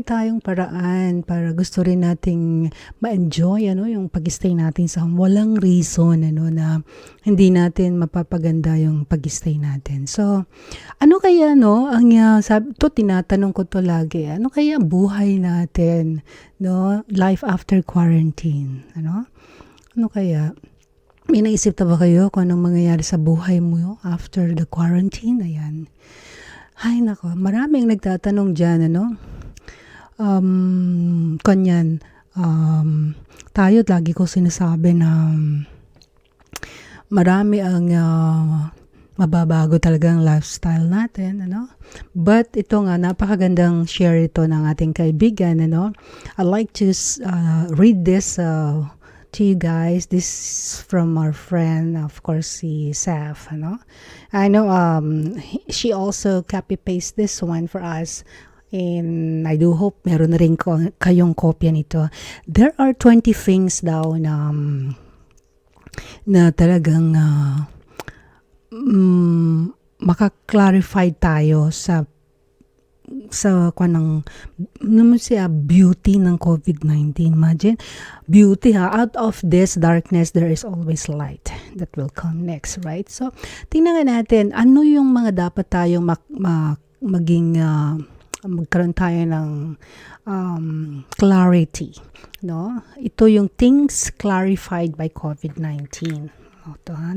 tayong paraan para gusto rin nating ma-enjoy, yung pag-stay natin sa walang reason, na hindi natin mapapaganda yung pag-stay natin. So, ano kaya, tinatanong ko to lagi, ano kaya buhay natin, life after quarantine, Ano kaya? May naisip na ba kayo kung anong mangyayari sa buhay mo after the quarantine? Ayan. Ay, nako. Maraming nagtatanong dyan, Kanyan, tayo, lagi ko sinasabi na marami ang mababago talagang lifestyle natin, But ito nga, napakagandang share ito ng ating kaibigan, I'd like to read this to you guys. This is from our friend, of course, si Saf, I know she also copy-paste this one for us, and I do hope meron na rin kayong kopya nito. There are 20 things daw na talagang maka-clarify tayo sa beauty ng COVID-19. Imagine, beauty out of this darkness, there is always light that will come next, right? So, tingnan natin, ano yung mga dapat tayong magkaroon tayo ng clarity, Ito yung things clarified by COVID-19.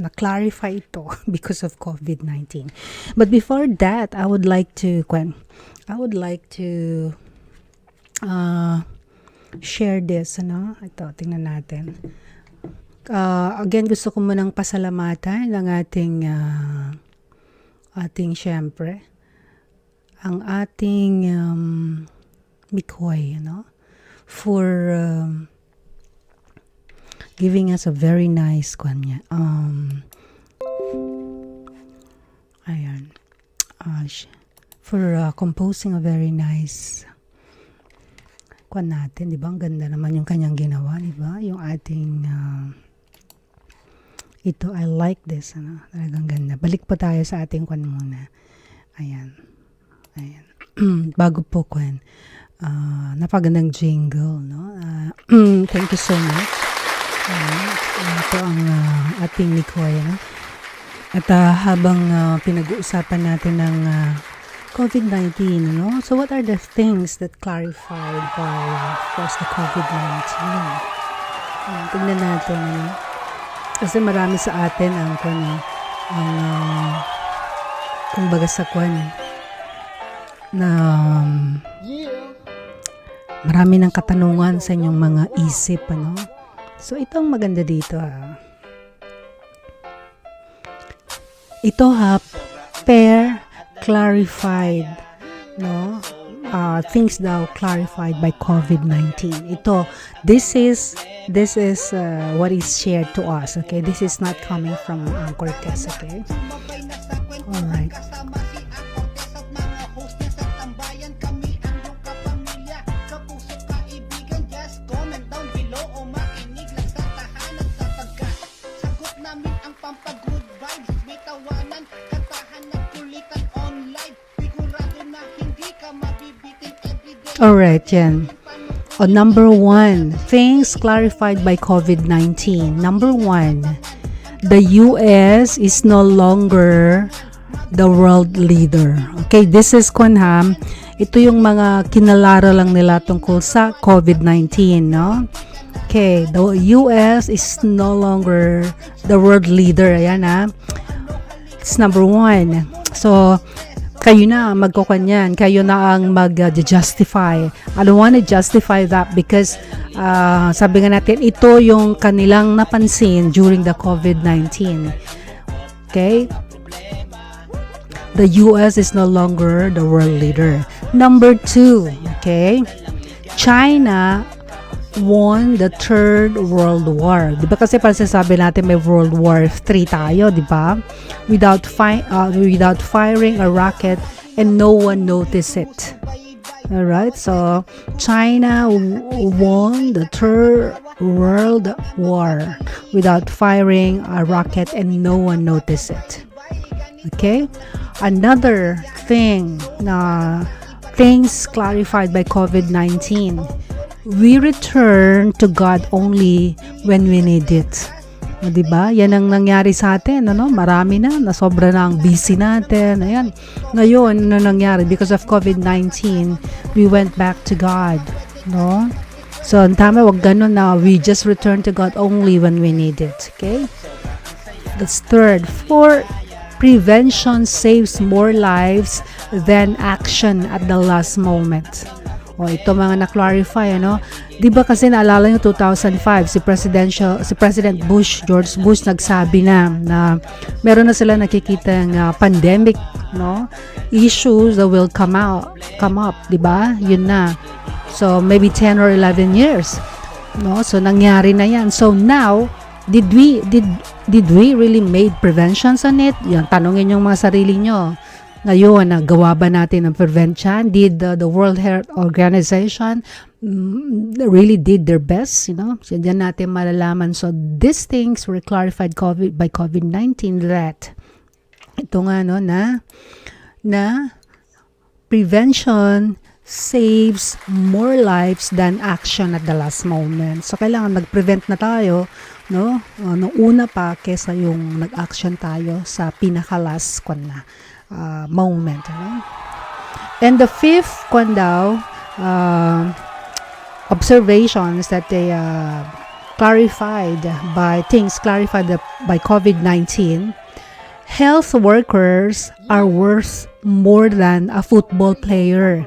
Na-clarify ito because of COVID-19. But before that, I would like to share this, Ito, tingnan natin. Again, gusto ko munang pasalamatan ng ating syempre, ang ating Mikoy, for giving us a very nice for composing a very nice natin, di ba? Ang ganda naman yung kanyang ginawa, di ba? Yung ating ito, I like this, talagang ganda. Balik po tayo sa ating muna. Ayan. bago po ko napagandang jingle, no? Thank you so much. Ito ang ating Nikoy, no? At habang pinag-uusapan natin ng COVID-19, no? So what are the things that clarified by of course the COVID-19? Tingnan natin, no? Kasi marami sa atin ang kumbaga sa na marami ng katanungan sa inyong mga isip, ano? So itong maganda dito, ito pair clarified, no? Things daw clarified by COVID-19. This is what is shared to us, okay? This is not coming from Cortez, okay? All right. Alright, yan. Number 1, things clarified by COVID-19. Number 1, the US is no longer the world leader. Okay, this is ito yung mga kinalara lang nila tungkol sa COVID-19, no? Okay, the US is no longer the world leader. Ayan, it's number 1. So, kayo na magkukanyan, kayo na ang mag-justify. I don't want to justify that because sabi nga natin, ito yung kanilang napansin during the COVID-19. Okay? The US is no longer the world leader. Number 2, okay? China won the Third World War. Di ba kasi sabi natin may World War 3 tayo, di ba? Without firing a rocket and no one noticed it. Alright, so China won the Third World War without firing a rocket and no one noticed it. Okay? Another thing na things clarified by COVID-19. We return to God only when we need it. O, diba? Yan ang nangyari sa atin, ano? Marami na sobra na ang busy natin. Ayan. Ngayon, ano nangyari? Because of COVID-19, we went back to God. No? So, ang tama, wag ganun na we just return to God only when we need it. Okay? That's third. 4, prevention saves more lives than action at the last moment. O, ito mga na-clarify, ano? Di ba kasi naalala nyo 2005, si President George Bush nagsabi na meron na sila nakikitang pandemic, no? Issues that will come up, di ba? Yun na. So, maybe 10 or 11 years. No? So, nangyari na yan. So, now, did we really made preventions on it? Yan, tanongin yung mga sarili nyo. Ngayon, gawa ba natin ang prevention? Did the World Health Organization really did their best? You know? So, dyan natin malalaman. So, these things were clarified by COVID-19 that ito nga, no, na prevention saves more lives than action at the last moment. So, kailangan mag-prevent na tayo, no? Nung una pa kesa yung nag-action tayo sa pinaka-last moment. No? And the fifth observations that they clarified by COVID-19, health workers are worth more than a football player,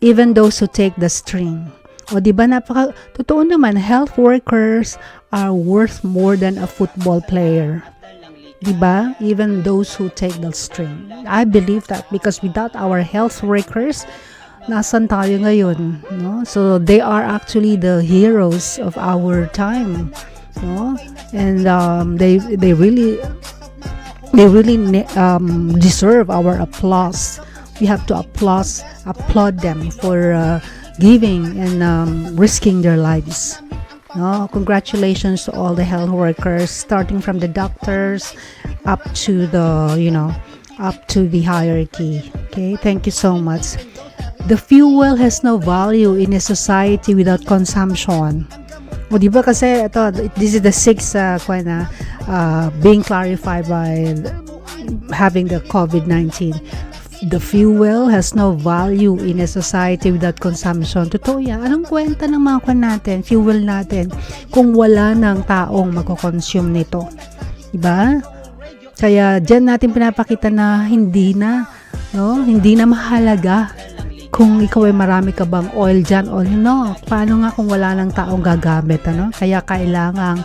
even those who take the string. O diba totoo naman, health workers are worth more than a football player. Diba? Even those who take the string. I believe that because without our health workers, nasan tayo ngayon? No? So they are actually the heroes of our time. No? And they really deserve our applause. We have to applaud them for giving and risking their lives. No, congratulations to all the health workers, starting from the doctors up to the hierarchy. Okay, thank you so much. The fuel has no value in a society without consumption. O di ba kasi ito, this is the sixth being clarified by having the COVID-19. The fuel has no value in a society without consumption. Totoo yan. Anong kwenta ng mga natin, fuel natin, kung wala ng taong magko-consume nito? Diba? Kaya dyan natin pinapakita na hindi na mahalaga kung ikaw ay marami ka bang oil dyan o no. Paano nga kung wala ng taong gagamit, ano? Kaya kailangang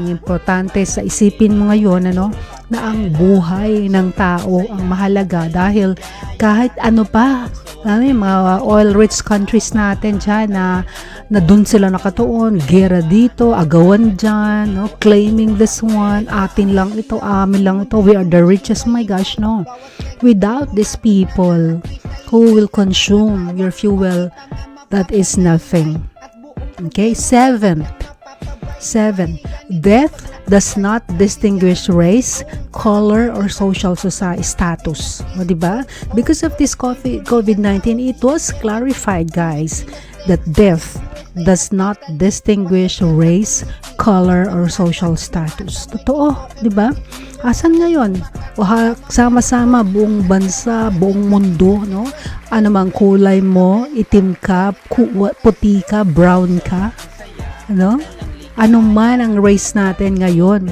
importante sa isipin mo ngayon, ano, na ang buhay ng tao ang mahalaga dahil kahit ano pa, mga oil-rich countries natin dyan na dun sila nakatuon, gera dito, agawan dyan, no? Claiming this one, atin lang ito, amin lang ito, we are the richest, oh my gosh, no. Without these people who will consume your fuel, that is nothing. Okay, 7. Death does not distinguish race, color, or social status. O, diba? Because of this COVID-19, it was clarified, guys, that death does not distinguish race, color, or social status. Totoo, diba? Asan ngayon? O sama-sama, buong bansa, buong mundo, no? Ano mang kulay mo, itim ka, puti ka, brown ka, ano? Ano man ang race natin ngayon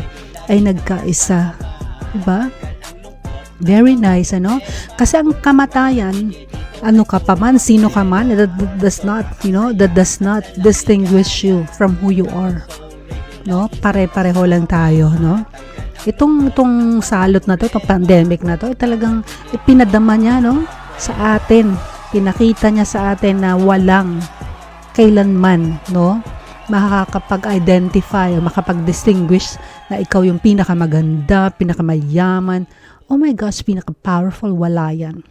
ay nagkaisa. Diba? Very nice, ano? Kasi ang kamatayan, ano ka pa man, sino ka man, that does not distinguish you from who you are. No? Pare-pareho lang tayo, no? Itong salot na to, itong pandemic na to, talagang ipinadama niya, no? Sa atin. Pinakita niya sa atin na walang kailanman, no? Makakapag-identify o makapag-distinguish na ikaw yung pinakamaganda, pinakamayaman. Oh my gosh, pinaka-powerful, wala yan.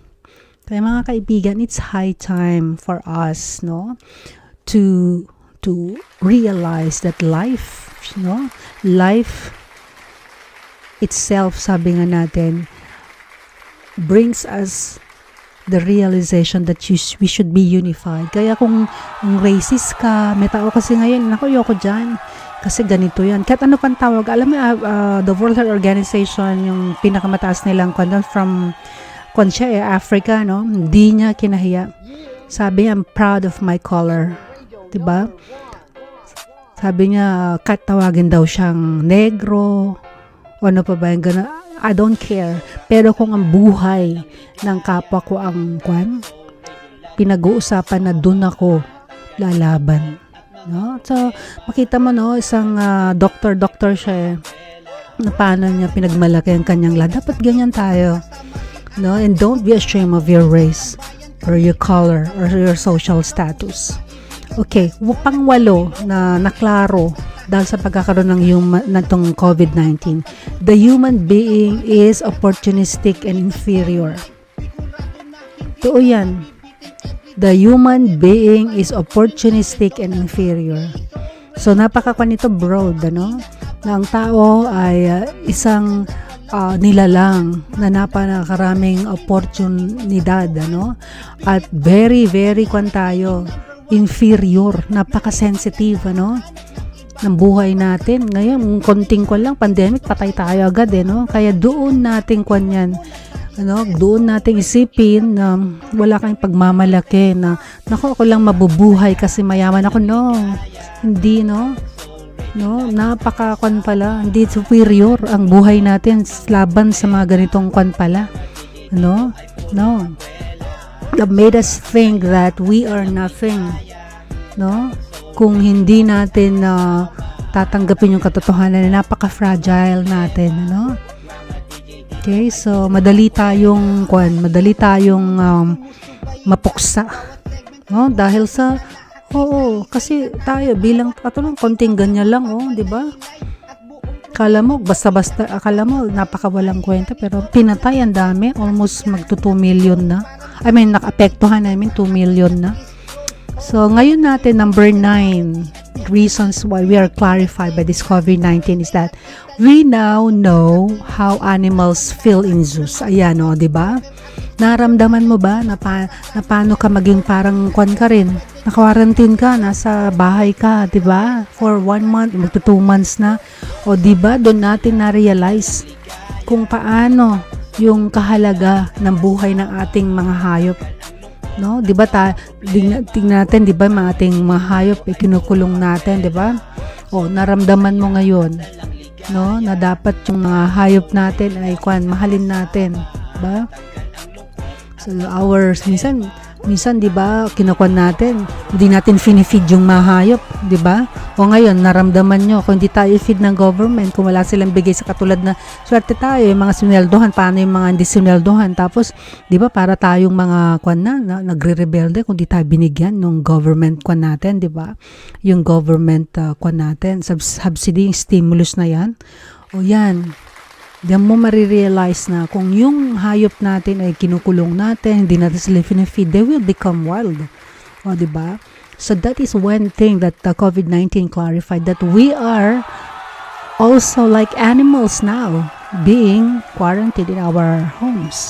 Kaya mga kaibigan, it's high time for us, no, to realize that life, life itself, sabi nga natin, brings us the realization that we should be unified. Kaya kung racist ka, may tao kasi ngayon, ayoko dyan. Kasi ganito yan. Kahit ano pang tawag, alam mo, the World Health Organization, yung pinakamataas nilang from Africa, no? Hindi niya kinahiya. Sabi niya, I'm proud of my color. Diba? Sabi niya, kahit tawagin daw siyang negro, o ano pa ba yung gano'n, I don't care. Pero kung ang buhay ng kapwa ko ang pinag-uusapan na dun ako lalaban. No? So, makita mo, no, isang doctor siya, na paano niya pinagmalaki ang kanyang dapat ganyan tayo. No? And don't be ashamed of your race or your color or your social status. Okay, pang-walo na naklaro dahil sa pagkakaroon ng COVID-19. The human being is opportunistic and inferior. Totoo yan. The human being is opportunistic and inferior. So, nito broad, ano? Na ang tao ay isang nilalang na napakaraming oportunidad, ano? At very, very tayo, inferior, napaka-sensitive, ano? Ng buhay natin. Ngayon, konting lang, pandemic, patay tayo agad, no? Kaya doon natin doon natin isipin na wala kang pagmamalaki na, ako lang mabubuhay kasi mayaman ako. No, hindi, no? Napaka-kwan pala, hindi superior ang buhay natin laban sa mga ganitong kwan pala. No. That made us think that we are nothing, no? Kung hindi natin tatanggapin yung katotohanan na napaka-fragile natin, no? Okay, so madali tayong mapuksa, no? Dahil sa kasi tayo bilang konting ganyan lang, di ba? Akala mo napakawalang kwenta, pero pinatay ang dami, almost magto 2 million na. Nakaapektuhan namin 2 million na. So, ngayon natin, number 9 reasons why we are clarified by this COVID-19 is that we now know how animals feel in zoos. Ayan, di ba? Naramdaman mo ba na, na paano ka maging parang kwan ka rin? Naka-quarantine ka, nasa bahay ka, 'di ba? For 1 month, magto 2 months na. O 'di ba, doon natin na-realize kung paano yung kahalaga ng buhay ng ating mga hayop. No, 'di ba tingnan natin, 'di ba, mga ating mga hayop kinukulong natin, 'di ba? O naramdaman mo ngayon, no, na dapat yung mga hayop natin ay mahalin natin, 'di ba? So minsan 'di ba, kinukuha natin, hindi natin finifeed yung mga hayop, 'di ba? O ngayon naramdaman nyo, kung hindi tayo feed ng government, kung wala silang bigay sa katulad na swerte tayo, yung mga sinweldohan, paano yung mga hindi sinweldohan? Tapos 'di ba, para tayong mga nagre-rebelde kung di tayo binigyan ng government natin, 'di ba? Yung government natin, subsidy, stimulus na 'yan. O yan, diyan mo marirealize na kung yung hayop natin ay kinukulong natin, hindi natin sila feed, they will become wild. O, diba? So that is one thing that the COVID-19 clarified, that we are also like animals now, being quarantined in our homes.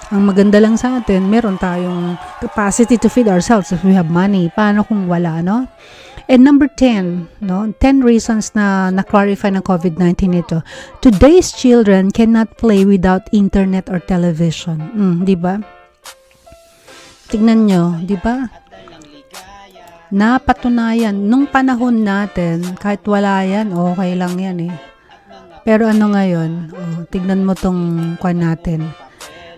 Ang maganda lang sa atin, meron tayong capacity to feed ourselves if we have money. Paano kung wala, no? And number 10, no? 10 reasons na na-clarify ng COVID-19 ito. Today's children cannot play without internet or television. Di ba? Tignan nyo, di ba? Napatunayan, nung panahon natin, kahit wala yan, okay lang yan eh. Pero ano ngayon? Tignan mo tong natin.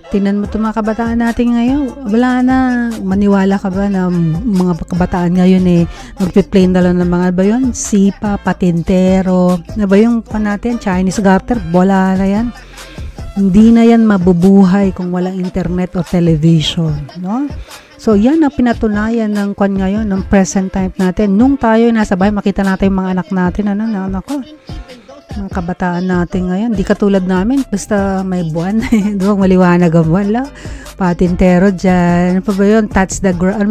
Tingnan mo itong mga kabataan natin ngayon. Wala na. Maniwala ka ba na mga kabataan ngayon magpi-play na lang ng mga ba yun? Sipa, patintero. Na ba yung natin? Chinese garter? Wala na yan. Hindi na yan mabubuhay kung walang internet o television. No? So, yan ang pinatunayan ng ngayon, ng present time natin. Nung tayo nasa bahay, makita natin yung mga anak natin. Anak ko. Mga kabataan natin ngayon, di katulad namin, basta may buwan, doon maliwanag ang buwan lang, patintero dyan, ano pa ba yun, touch the ground,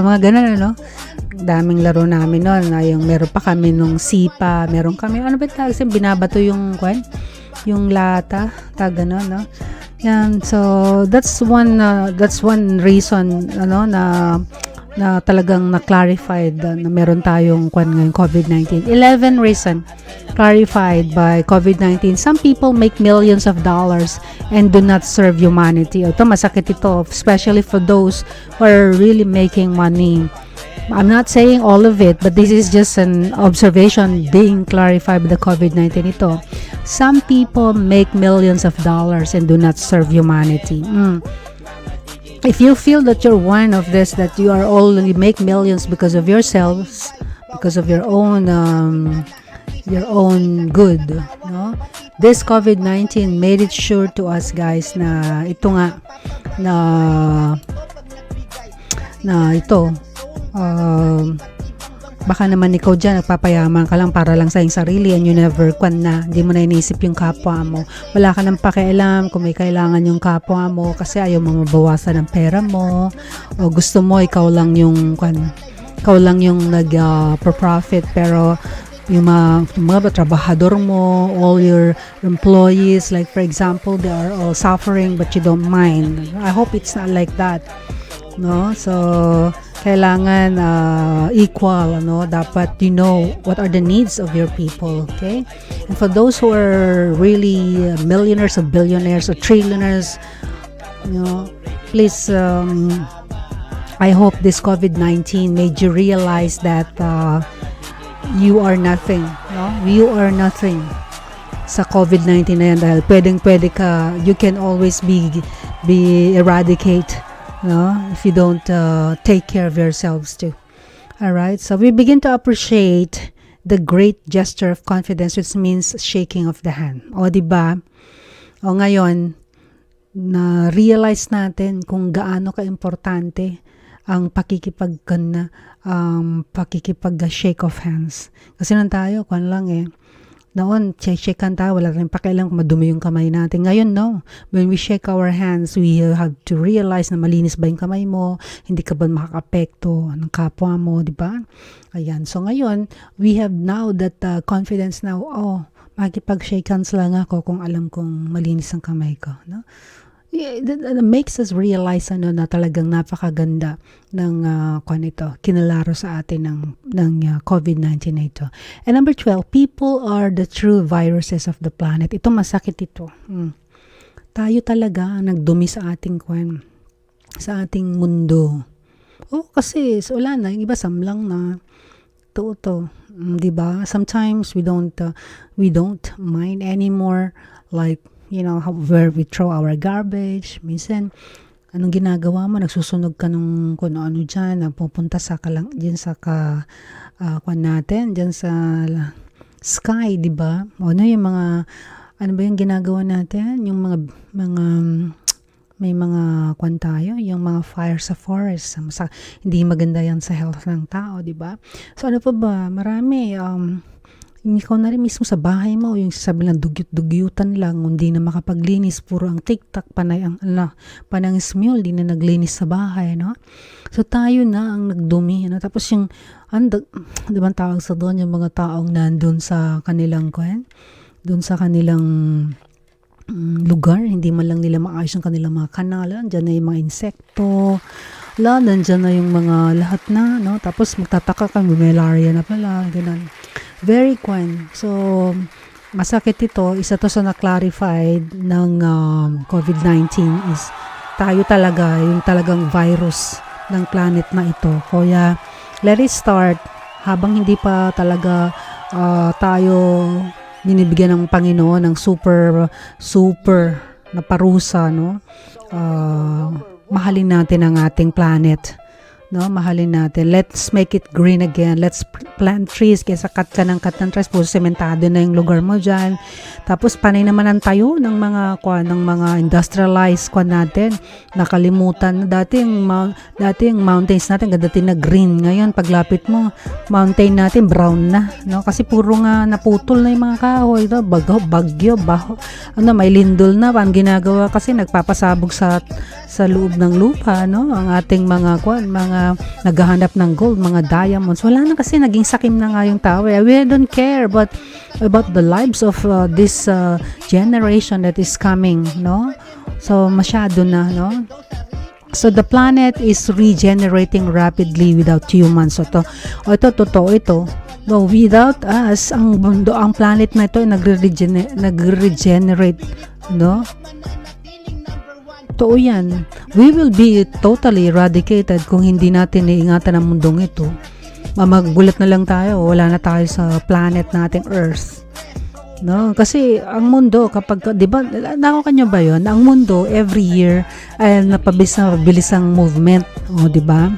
mga ganun, ano, daming laro namin noon, yung meron pa kami nung sipa, meron kami, ano ba tawag, binabato yung lata, gano'n, no, yan, so, that's one reason, ano, na talagang na-clarified na meron tayong ngayon, COVID-19. 11 reason clarified by COVID-19. Some people make millions of dollars and do not serve humanity. Ito, masakit ito, especially for those who are really making money. I'm not saying all of it, but this is just an observation being clarified by the COVID-19 ito. Some people make millions of dollars and do not serve humanity. If you feel that you're one of this, that you are only make millions because of yourselves, because of your own good, no? This COVID-19 made it sure to us, guys, na ito nga, na ito, baka naman ikaw dyan, nagpapayaman ka lang para lang sa iyong sarili and you never hindi mo na inisip yung kapwa mo. Wala ka nang pakialam kung may kailangan yung kapwa mo kasi ayaw mo mabawasan ng pera mo o gusto mo ikaw lang yung nag-profit, pero yung mga trabahador mo, all your employees, like for example, they are all suffering but you don't mind. I hope it's not like that, no? So kailangan equal, no? Dapat you know what are the needs of your people, okay? And for those who are really millionaires or billionaires or trillionaires, you know, please, I hope this COVID-19 made you realize that you are nothing, no? You are nothing sa COVID-19 na yan, dahil pwedeng-pwede ka, you can always be eradicate, no? If you don't take care of yourselves too. All right, so we begin to appreciate the great gesture of confidence, which means shaking of the hand. O, diba? O, ngayon, na-realize natin kung gaano ka-importante ang pakikipag-shake of hands. Kasi nang tayo, noon, shake-shakean tayo, wala rin pakialam kung madumi yung kamay natin. Ngayon, no. When we shake our hands, we have to realize na malinis ba yung kamay mo, hindi ka ba makaka-apekto ng kapwa mo, di ba? Ayan. So, ngayon, we have now that confidence now, makikipag-shake hands lang ako kung alam kong malinis ang kamay ko, no? That makes us realize na talagang napakaganda ng kinalaro sa atin ng COVID-19 na ito. And number 12, people are the true viruses of the planet. Ito masakit ito. Tayo talaga ang nagdumi sa ating sa ating mundo. Kasi wala na, yung iba samlang na to. 'Di ba? Sometimes we don't mind anymore, like where we throw our garbage. Minsan, anong ginagawa mo? Nagsusunog ka nung kung ano dyan, pupunta dyan sa natin, dyan sa sky, di ba? Yung mga, ano ba yung ginagawa natin? Yung may mga tayo, yung mga fire sa forest. Hindi maganda yan sa health ng tao, di ba? So, ano pa ba? Marami, ikaw na rin mismo sa bahay mo, yung sasabi lang dugyut-dugyutan lang, hindi na makapaglinis, puro ang TikTok, panay ang Smule, di na naglinis sa bahay, no? So tayo na ang nagdumi, no? Tapos yung, di ba tawag sa doon, yung mga taong nandun sa kanilang, doon sa kanilang lugar, hindi man lang nila maayos ang kanilang mga kanal, dyan na yung mga insekto, nandyan na yung mga lahat na, no? Tapos magtataka ka, may malaria na pala, ganun. Very So, masakit ito. Isa to sa na-clarified ng COVID-19 is tayo talaga, yung talagang virus ng planet na ito. Kaya, let it start. Habang hindi pa talaga tayo binibigyan ng Panginoon ng super na parusa, no? Mahalin natin ang ating planet. No, mahalin natin. Let's make it green again. Let's plant trees. Kaysa cut ng trees, puro sementado na yung lugar mo dyan. Tapos panay naman ang tayo ng mga industrialized natin. Nakalimutan na dati yung mountains natin gadating na green. Ngayon paglapit mo, mountain natin brown na, no? Kasi puro nga naputol na yung mga kahoy, no? Bagyo, may lindol na. Ang ginagawa kasi nagpapasabog sa loob ng lupa, no? Ang ating mga naghahanap ng gold, mga diamonds. Wala na kasi, naging sakim na nga yung tao. We don't care about the lives of this generation that is coming, no? So masyado na, no? So the planet is regenerating rapidly without humans. So ito totoo ito. No, without us, ang planet na ito ay nagre-regenerate, no? Totoo yan. We will be totally eradicated kung hindi natin iingatan ang mundong ito. Magulat na lang tayo, wala na tayo sa planet nating Earth. No, kasi ang mundo kapag, 'di ba, nakaka nyo ba 'yon? Ang mundo every year ay napabilis ang movement, 'di ba?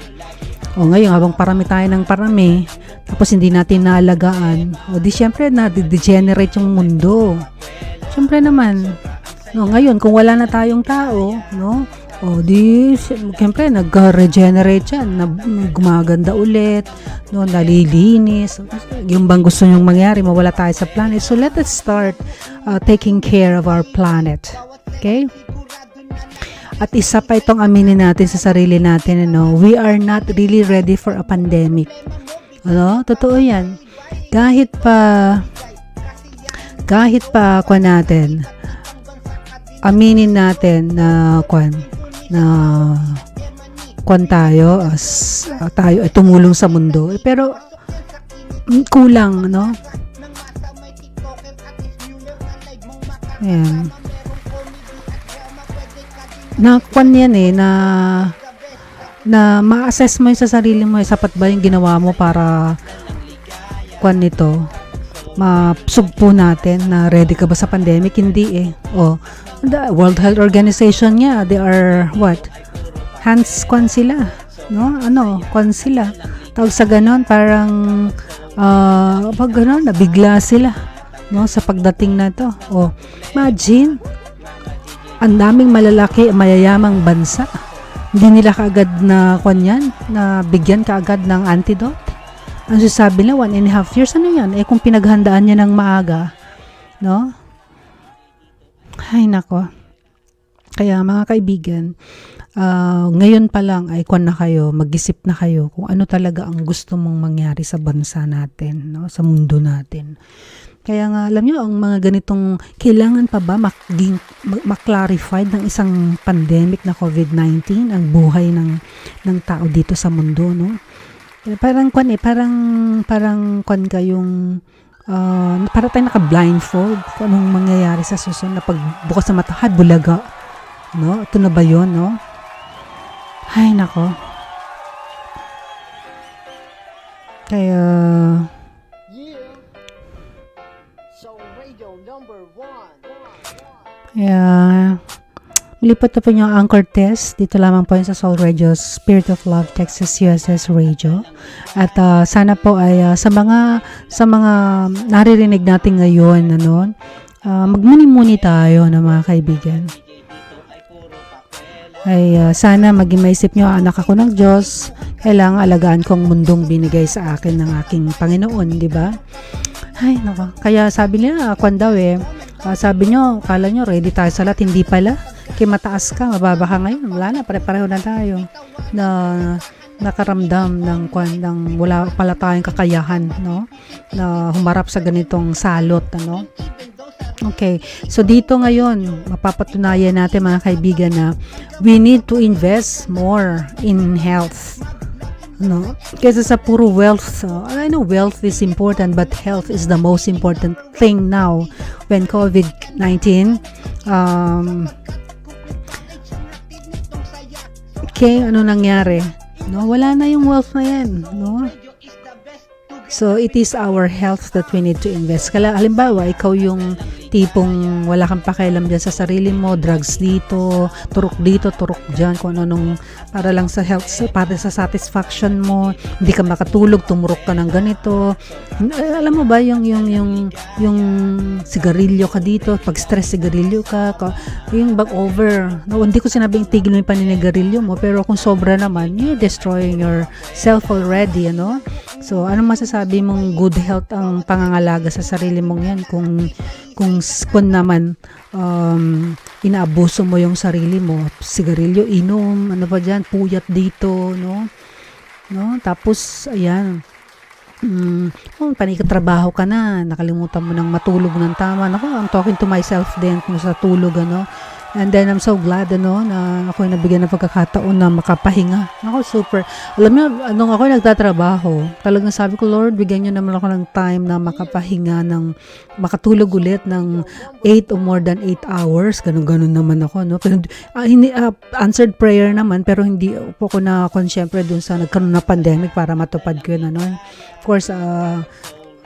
Ngayon habang parami tayo ng parami, tapos hindi natin naalagaan, di syempre na-degenerate yung mundo. Syempre naman, no, ngayon kung wala na tayong tao, no? Siyempre nag-regenerate yan, gumaganda ulit, no, nalilinis. Yung bang gusto nyong mangyari, mawala tayo sa planet. So let us start taking care of our planet. Okay? At isa pa itong aminin natin sa sarili natin, we are not really ready for a pandemic. Totoo yan. Kahit pa natin, aminin natin na tayo ay tumulong sa mundo, pero kulang, no? Ayan. Yan na ma-assess mo yung sa sarili mo, sapat ba yung ginawa mo para nito, masugpo natin na ready ka ba sa pandemic? Hindi the World Health Organization niya, they are sila, no? Sila. Tawag sa ganon, parang pag ganon, nabigla sila, no, sa pagdating na to. Imagine, ang daming malalaki, mayayamang bansa, hindi nila kaagad na na bigyan kaagad ng antidote. Ang sasabi na 1.5 years, ano yan? Kung pinaghandaan niya ng maaga, no? Ay, nako. Kaya mga kaibigan, ngayon pa lang ay mag-isip na kayo kung ano talaga ang gusto mong mangyari sa bansa natin, no? Sa mundo natin. Kaya nga, alam nyo, ang mga ganitong, kailangan pa ba ma-clarified ng isang pandemic na COVID-19 ang buhay ng tao dito sa mundo, no? Parang kwan ka yung, para tayo naka-blindfold kung anong mangyayari sa susunod na pagbukas ng mata, bulaga, no? Ito na ba yun, no? Ay, nako. Kaya, Soul Radio number 1. lipat na po yung anchor test. Dito lamang po yun sa Soul Radio, Spirit of Love, Texas USS Radio. At sana po ay sa mga naririnig natin ngayon, magmuni-muni tayo na mga kaibigan. Ay sana maging maisip nyo, anak ako ng Diyos, kailangan alagaan kong mundong binigay sa akin ng aking Panginoon, di ba? Ay, nako. Kaya sabi niya, sabi nyo, kala nyo, ready tayo sa lahat, hindi pala. Kaya mataas ka, mababa ka ngayon, wala na, pare-pareho na tayo na nakaramdam ng wala pala tayong kakayahan, no? Na humarap sa ganitong salot, ano? Okay, so dito ngayon, mapapatunayan natin mga kaibigan na we need to invest more in health. No? Kasi sa puro wealth, I know wealth is important, but health is the most important thing now when COVID-19 ano nangyari? No, wala na yung wealth na yan, no? So, it is our health that we need to invest. Halimbawa, ikaw yung tipong wala kang pakialam dyan sa sarili mo, drugs dito, turok dyan, kung ano para lang sa health, para sa satisfaction mo, hindi ka makatulog, tumurok ka ng ganito. Alam mo ba, yung sigarilyo ka dito, pag stress sigarilyo ka, yung over. No, hindi ko sinabing tigil mo yung paninigarilyo mo, pero kung sobra naman, you're destroying yourself already, ano? So, ano masasabi mong good health ang pangangalaga sa sarili mong yan kung naman inaabuso mo yung sarili mo, sigarilyo, inom, ano pa dyan, puyat dito, no? Tapos, ayan, panikatrabaho ka na, nakalimutan mo ng matulog ng tama. Naku, I'm talking to myself din kung sa tulog, ano? And then, I'm so glad, na ako'y nabigyan ng pagkakataon na makapahinga. Ako, super. Alam niyo, nung ako'y nagtatrabaho, talagang sabi ko, Lord, bigyan niyo naman ako ng time na makapahinga, makatulog ulit ng 8 or more than 8 hours. Ganun naman ako, no? Pero, answered prayer naman, pero hindi po ko syempre dun sa nagkaroon na pandemic para matupad ko yun, ano? Of course,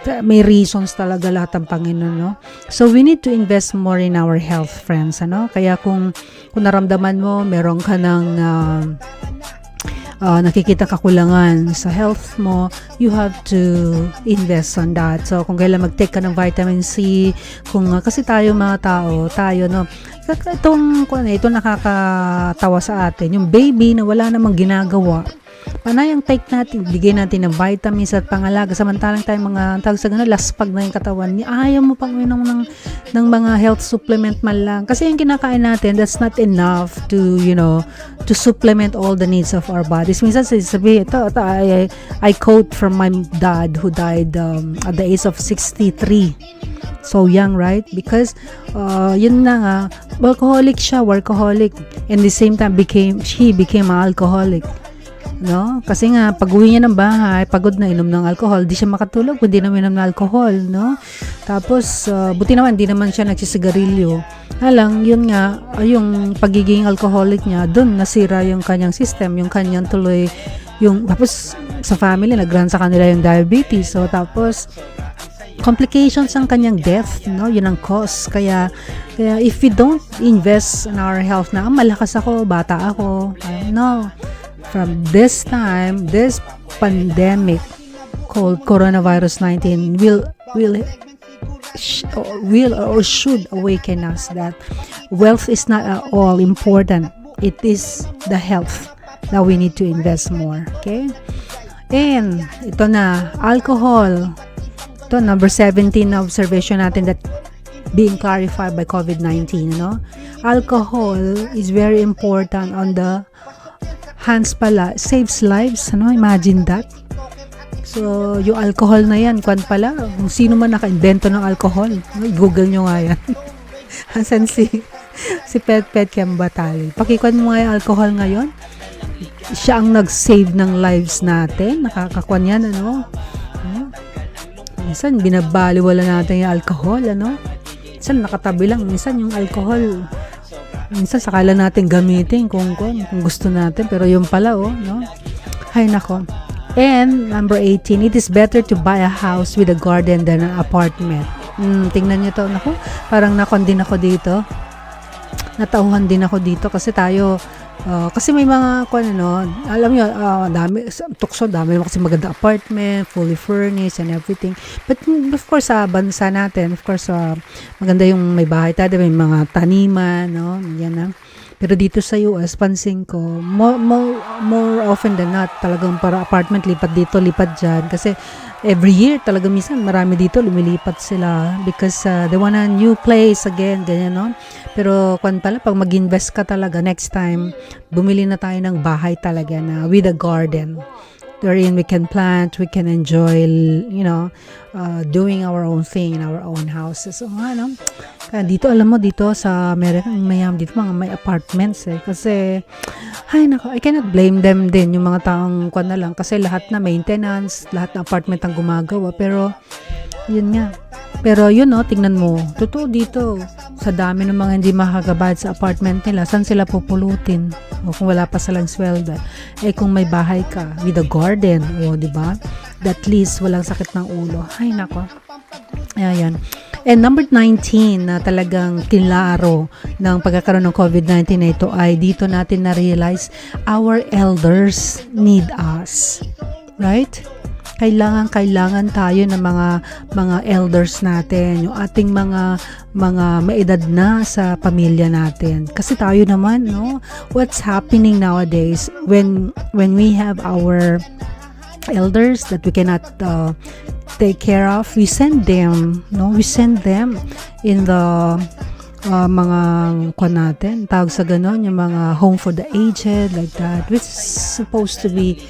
may reasons talaga lahat ng Panginoon, no? So, we need to invest more in our health, friends, ano? Kaya kung naramdaman mo, meron ka ng nakikita kakulangan sa health mo, you have to invest on that. So, kung kailan mag-take ka ng vitamin C, kasi tayo mga tao, no? Ito nakakatawa sa atin. Yung baby na wala namang ginagawa, panay ang take natin, bigay natin ng vitamins at pangalaga, samantalang tayo mga tawag sa gano'n, laspag na yung katawan niya, ayaw mo pang uminom ng mga health supplement man lang, kasi yung kinakain natin, that's not enough to supplement all the needs of our bodies. Minsan sabi, I quote from my dad who died at the age of 63. So young, right? Because yun na nga, workaholic, and the same time he became an alcoholic. No? Kasi nga, pag uwi niya ng bahay, pagod na, inom ng alcohol, di siya makatulog kung di na minom ng alcohol, no? Tapos, buti naman, di naman siya nagsisigarilyo. Yun nga, yung pagiging alcoholic niya, dun nasira yung kanyang system, yung kanyang tuloy, tapos, sa family, nag-run sa kanila yung diabetes. So, tapos, complications ang kanyang death, no? Yun ang cause. Kaya if we don't invest in our health na, malakas ako, bata ako, no. From this time, this pandemic called coronavirus 19 will or should awaken us that wealth is not at all important. It is the health that we need to invest more. Okay? And ito na, alcohol. Ito, number 17 na observation natin that being clarified by COVID-19, no? Alcohol is very important on the hands pala, saves lives, ano? Imagine that. So, yung alcohol na yan, kwan pala, kung sino man naka-invento ng alcohol, Google nyo nga yan. Asan si Pet Kembatali. Pakikwan mo nga yung alcohol ngayon. Siya ang nag-save ng lives natin. Nakakakwan yan, ano? Minsan, binabaliwala natin yung alcohol, ano? Minsan, nakatabi lang. Minsan, yung alcohol, minsan, sakala natin gamitin kung gusto natin. Pero yung pala, no? Hay nako. And, number 18, it is better to buy a house with a garden than an apartment. Tingnan nyo to. Naku, parang nakon din ako dito. Natauhan din ako dito kasi tayo, kasi may mga, alam nyo, dami, tukso, dami kasi maganda apartment, fully furnished and everything. But, of course, sa bansa natin, of course, maganda yung may bahay tayo, may mga taniman, no? Yan na. Pero dito sa US, pansin ko, more often than not, talagang para apartment, lipat dito, lipat dyan. Kasi every year, talagang minsan, marami dito, lumilipat sila because they want a new place again, ganyan, no? Pero, pala, pag mag-invest ka talaga, next time, bumili na tayo ng bahay talaga na with a garden. Wherein we can plant, we can enjoy, doing our own thing in our own houses. So, kaya dito, alam mo, dito sa America, mayam dito, mga may apartments Kasi, I cannot blame them din, yung mga taong na lang. Kasi lahat na maintenance, lahat na apartment ang gumagawa. Pero, yun nga. Pero yun, tingnan mo, totoo dito, sa dami ng mga hindi makakabayad sa apartment nila, saan sila pupulutin? O kung wala pa silang sweldo. Kung may bahay ka, with a garden, di ba? At least, walang sakit ng ulo. Ay, nako. Ayan. And number 19 na talagang kinlaro ng pagkakaroon ng COVID-19 na ito ay dito natin na-realize our elders need us. Right? Kailangan tayo ng mga elders natin, yung ating mga maedad na sa pamilya natin. Kasi tayo naman, what's happening nowadays when we have our elders that we cannot take care of, we send them in the mga natin, tawag sa ganon, yung mga home for the aged, like that, which is supposed to be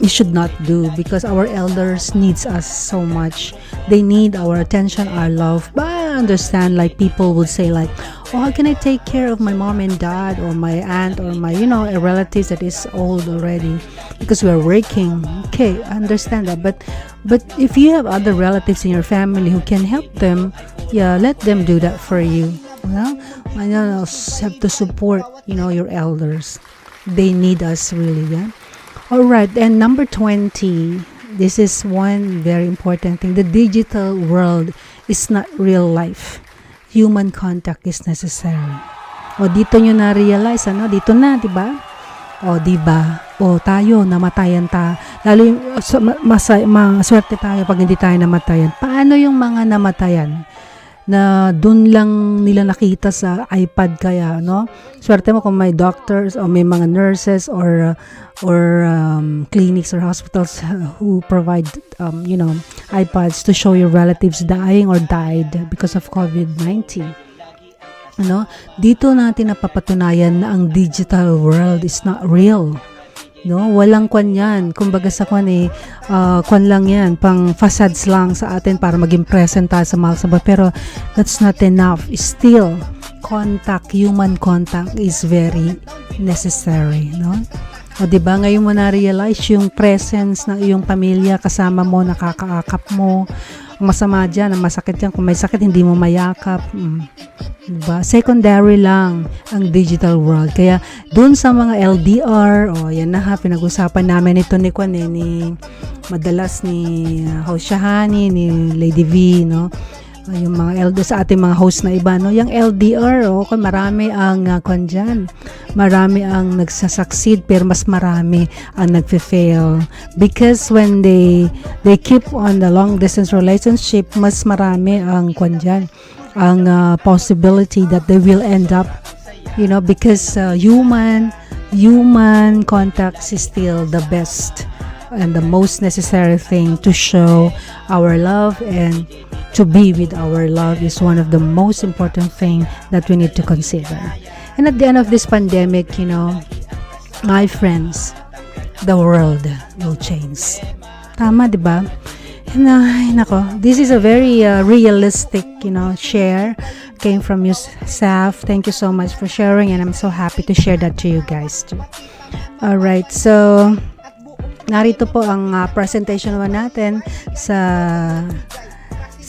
we should not do because our elders needs us so much. They need our attention, our love. But I understand, like, people would say, like, how can I take care of my mom and dad or my aunt or my, a relative that is old already because we are working. Okay, I understand that. But if you have other relatives in your family who can help them, let them do that for you. I have to support, your elders. They need us really, yeah. Alright, and number 20, this is one very important thing. The digital world is not real life. Human contact is necessary. Dito nyo na-realize, dito na, diba? Diba? Tayo, namatayan lalo yung, maswerte tayo pag hindi tayo namatayan. Paano yung mga namatayan? Na dun lang nila nakita sa iPad kaya, Swerte mo kung may doctors o may mga nurses or clinics or hospitals who provide, iPads to show your relatives dying or died because of COVID-19. Dito natin napapatunayan na ang digital world is not real. Walang kwan yan. Kumbaga sa kwan kwan lang yan. Pang facades lang sa atin para maging present tayo sa mahal sa buhay. Pero that's not enough. Still, human contact is very necessary, diba, ngayon mo na-realize yung presence ng iyong pamilya, kasama mo, nakakaakap mo. Ang masama dyan, ang masakit yan, kung may sakit, hindi mo mayakap. Diba? Secondary lang ang digital world. Kaya, dun sa mga LDR, yan na pinag-usapan namin ito ni madalas ni Host Shahani, ni Lady V, yung mga elders sa ating mga host na iba, yung LDR, marami ang dyan. Marami ang nagsasucceed, pero mas marami ang nagfe-fail. Because when they keep on the long distance relationship, mas marami ang dyan, ang possibility that they will end up, because human contact is still the best and the most necessary thing to show our love, and to be with our love is one of the most important thing that we need to consider. And at the end of this pandemic, my friends, the world will change. Tama, di ba? And, nako, this is a very realistic, share. Came from you, Saf. Thank you so much for sharing, and I'm so happy to share that to you guys too. Alright, so narito po ang presentation naman natin sa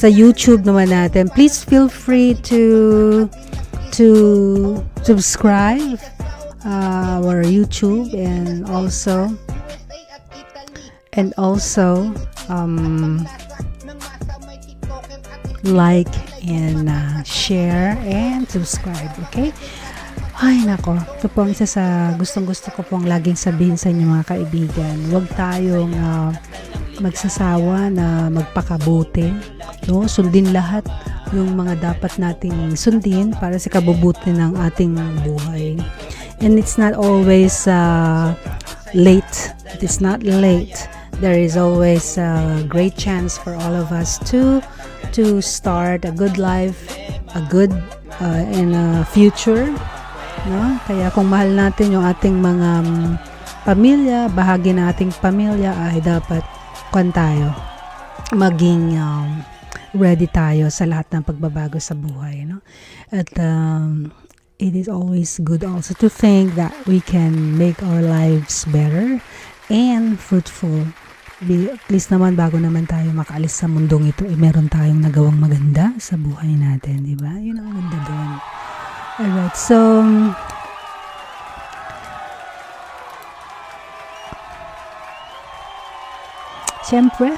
YouTube naman natin. Please feel free to subscribe our YouTube and also like and share and subscribe, okay? Ay nako, ito po ang isa sa gustong-gusto ko pong laging sabihin sa inyo mga kaibigan. Huwag tayong magsasawa na magpakabuti, no? Sundin lahat yung mga dapat nating sundin para sa kabubuti ng ating buhay. And it's not always late. It is not late. There is always a great chance for all of us to start a good life, a good and a future, no? Kaya kung mahal natin yung ating mga pamilya, bahagi ng ating pamilya, ay dapat tayo maging ready tayo sa lahat ng pagbabago sa buhay, no? At it is always good also to think that we can make our lives better and fruitful. At least naman bago naman tayo makaalis sa mundong ito, meron tayong nagawang maganda sa buhay natin, di ba? Yun ang ganda doon. Alright, so siyempre,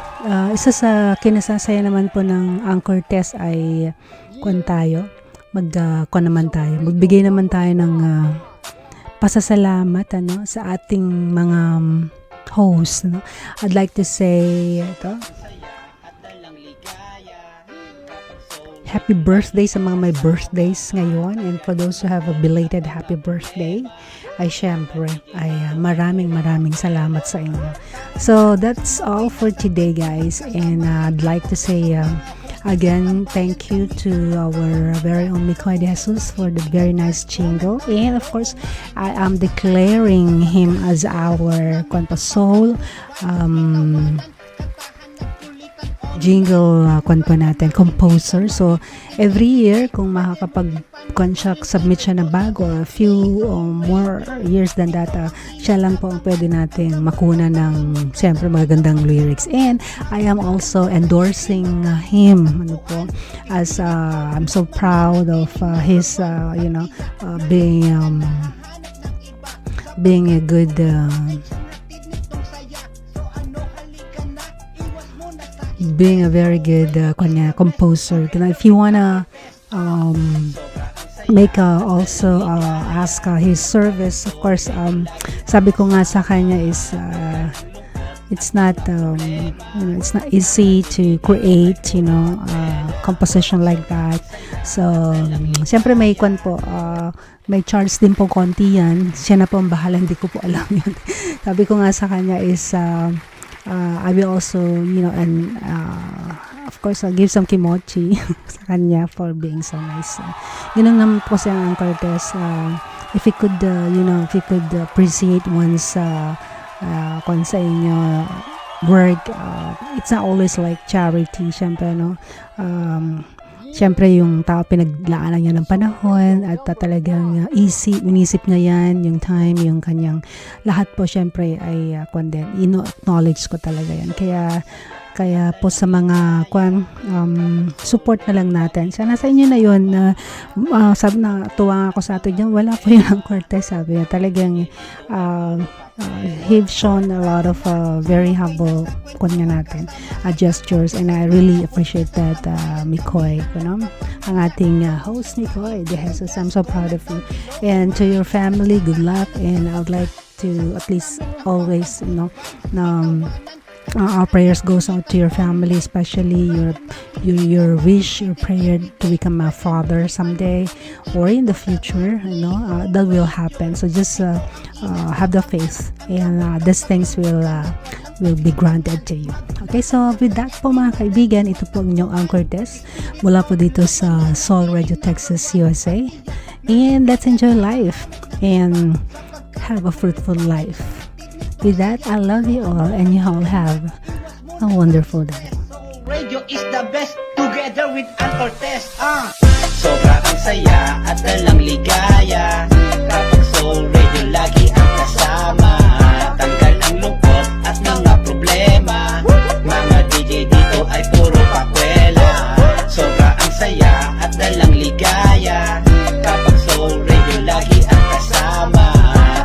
isa sa kinasasaya naman po ng Anchor Test ay magbigay naman tayo ng pasasalamat sa ating mga host, no? I'd like to say happy birthday sa mga may birthdays ngayon, and for those who have a belated happy birthday, ay syempre ay maraming salamat sa inyo. So that's all for today, guys, and I'd like to say again, thank you to our very own Mikoy De Jesus for the very nice jingle. And of course, I am declaring him as our soul jingle composer. So every year kung submit siya na bago, a few more years than that, siya lang po ang pwede natin makuna ng siyempre magagandang lyrics. And I am also endorsing him as I'm so proud of his being a good being a very good composer. If you wanna also ask his service, of course, sabi ko nga sa kanya is it's not easy to create composition like that. So siyempre may may charge din po konti yan. Siya na po ang bahala, hindi ko po alam yun. Sabi ko nga sa kanya is I will also, and of course, I'll give some kimochi sa kanya for being so nice. Yun ang naman po siya ang Cortez. If you could, appreciate one's kung sa inyo work, it's not always like charity, syempre, no? Siyempre, yung tao pinaglaanan niya ng panahon at talagang inisip niya yan, yung time, yung kanyang lahat po siyempre ay ino-acknowledge ko talaga yan. Kaya po sa mga support na lang natin. Sana sa inyo na yun, sabi na tuwa ako sa ato dyan, wala po yun ang Cortez, sabi niya. Talagang he've shown a lot of very humble gestures, and I really appreciate that, Mikoy, ang ating host, Mikoy De Jesus. I'm so proud of you, and to your family, good luck, and I would like to at least always our prayers goes out to your family, especially your wish, your prayer to become a father someday or in the future. That will happen. So just have the faith, and these things will be granted to you. Okay, so with that po mga kaibigan, ito po ang inyong Anchor Test mula po dito sa Sol Radio, Texas, USA. And let's enjoy life and have a fruitful life. With that, I love you all and you all have a wonderful day. Soul Radio is the best together with Ann Cortez. Sobra ang saya at dalang ligaya kapag Soul Radio lagi ang kasama. Tanggal ang lungkot at mga problema. Mga DJ dito ay puro pakwela. Sobra ang saya at dalang ligaya kapag Soul Radio lagi ang kasama.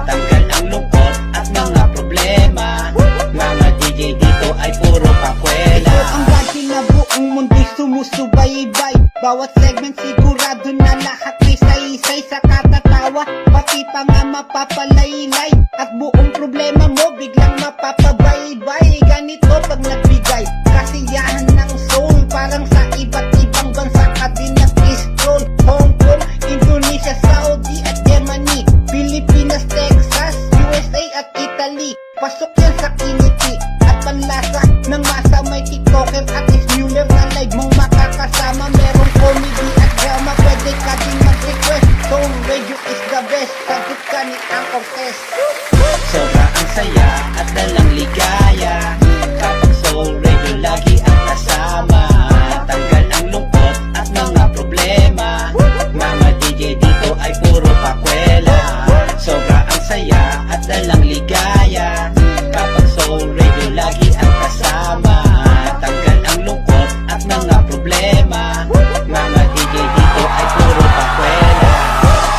Tanggal ang lungkot at mga problema. Mga DJ dito ay puro pakwela. Ang lagi na buong mundo sumusubaybay. Bawat segment sigurado na lahat may saysay sa katatawa. Pati pa nga mapapalaylay. At buong problema mo biglang mapapabaybay. Ganito pag nagbigay kasiyahan ng soul. Parang sa iba't ibang bansa ka din nag-stroll. Hong Kong, Indonesia, Saudi at Germany, Pilipinas, Texas, USA at Italy. Pasok yan sa kiniti at panlasa ng masa. May TikToker at Smule na live mong makakasama. Merong comedy at drama, pwede ka din mag-request. Soul Radio is the best, sagot ka ni Ann Cortez. Sobra ang saya at dalang ligaya kapag Soul Radio lagi ang kasama. Tanggal ang lungkot at mga problema. Mga DJ dito ay puro pakwela. Sobra ang saya at dalang ligaya kapag Soul Radio lagi ang kasama. Tanggal ang lungkot at mga problema. Mga DJ dito ay puro pakwela.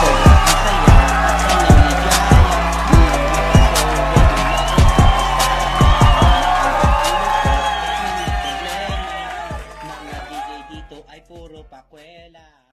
Sobra ang saya at dalang ligaya kapag Soul Radio lagi ang kasama. Tanggal ang lungkot at mga problema. Mga DJ dito ay puro pakwela.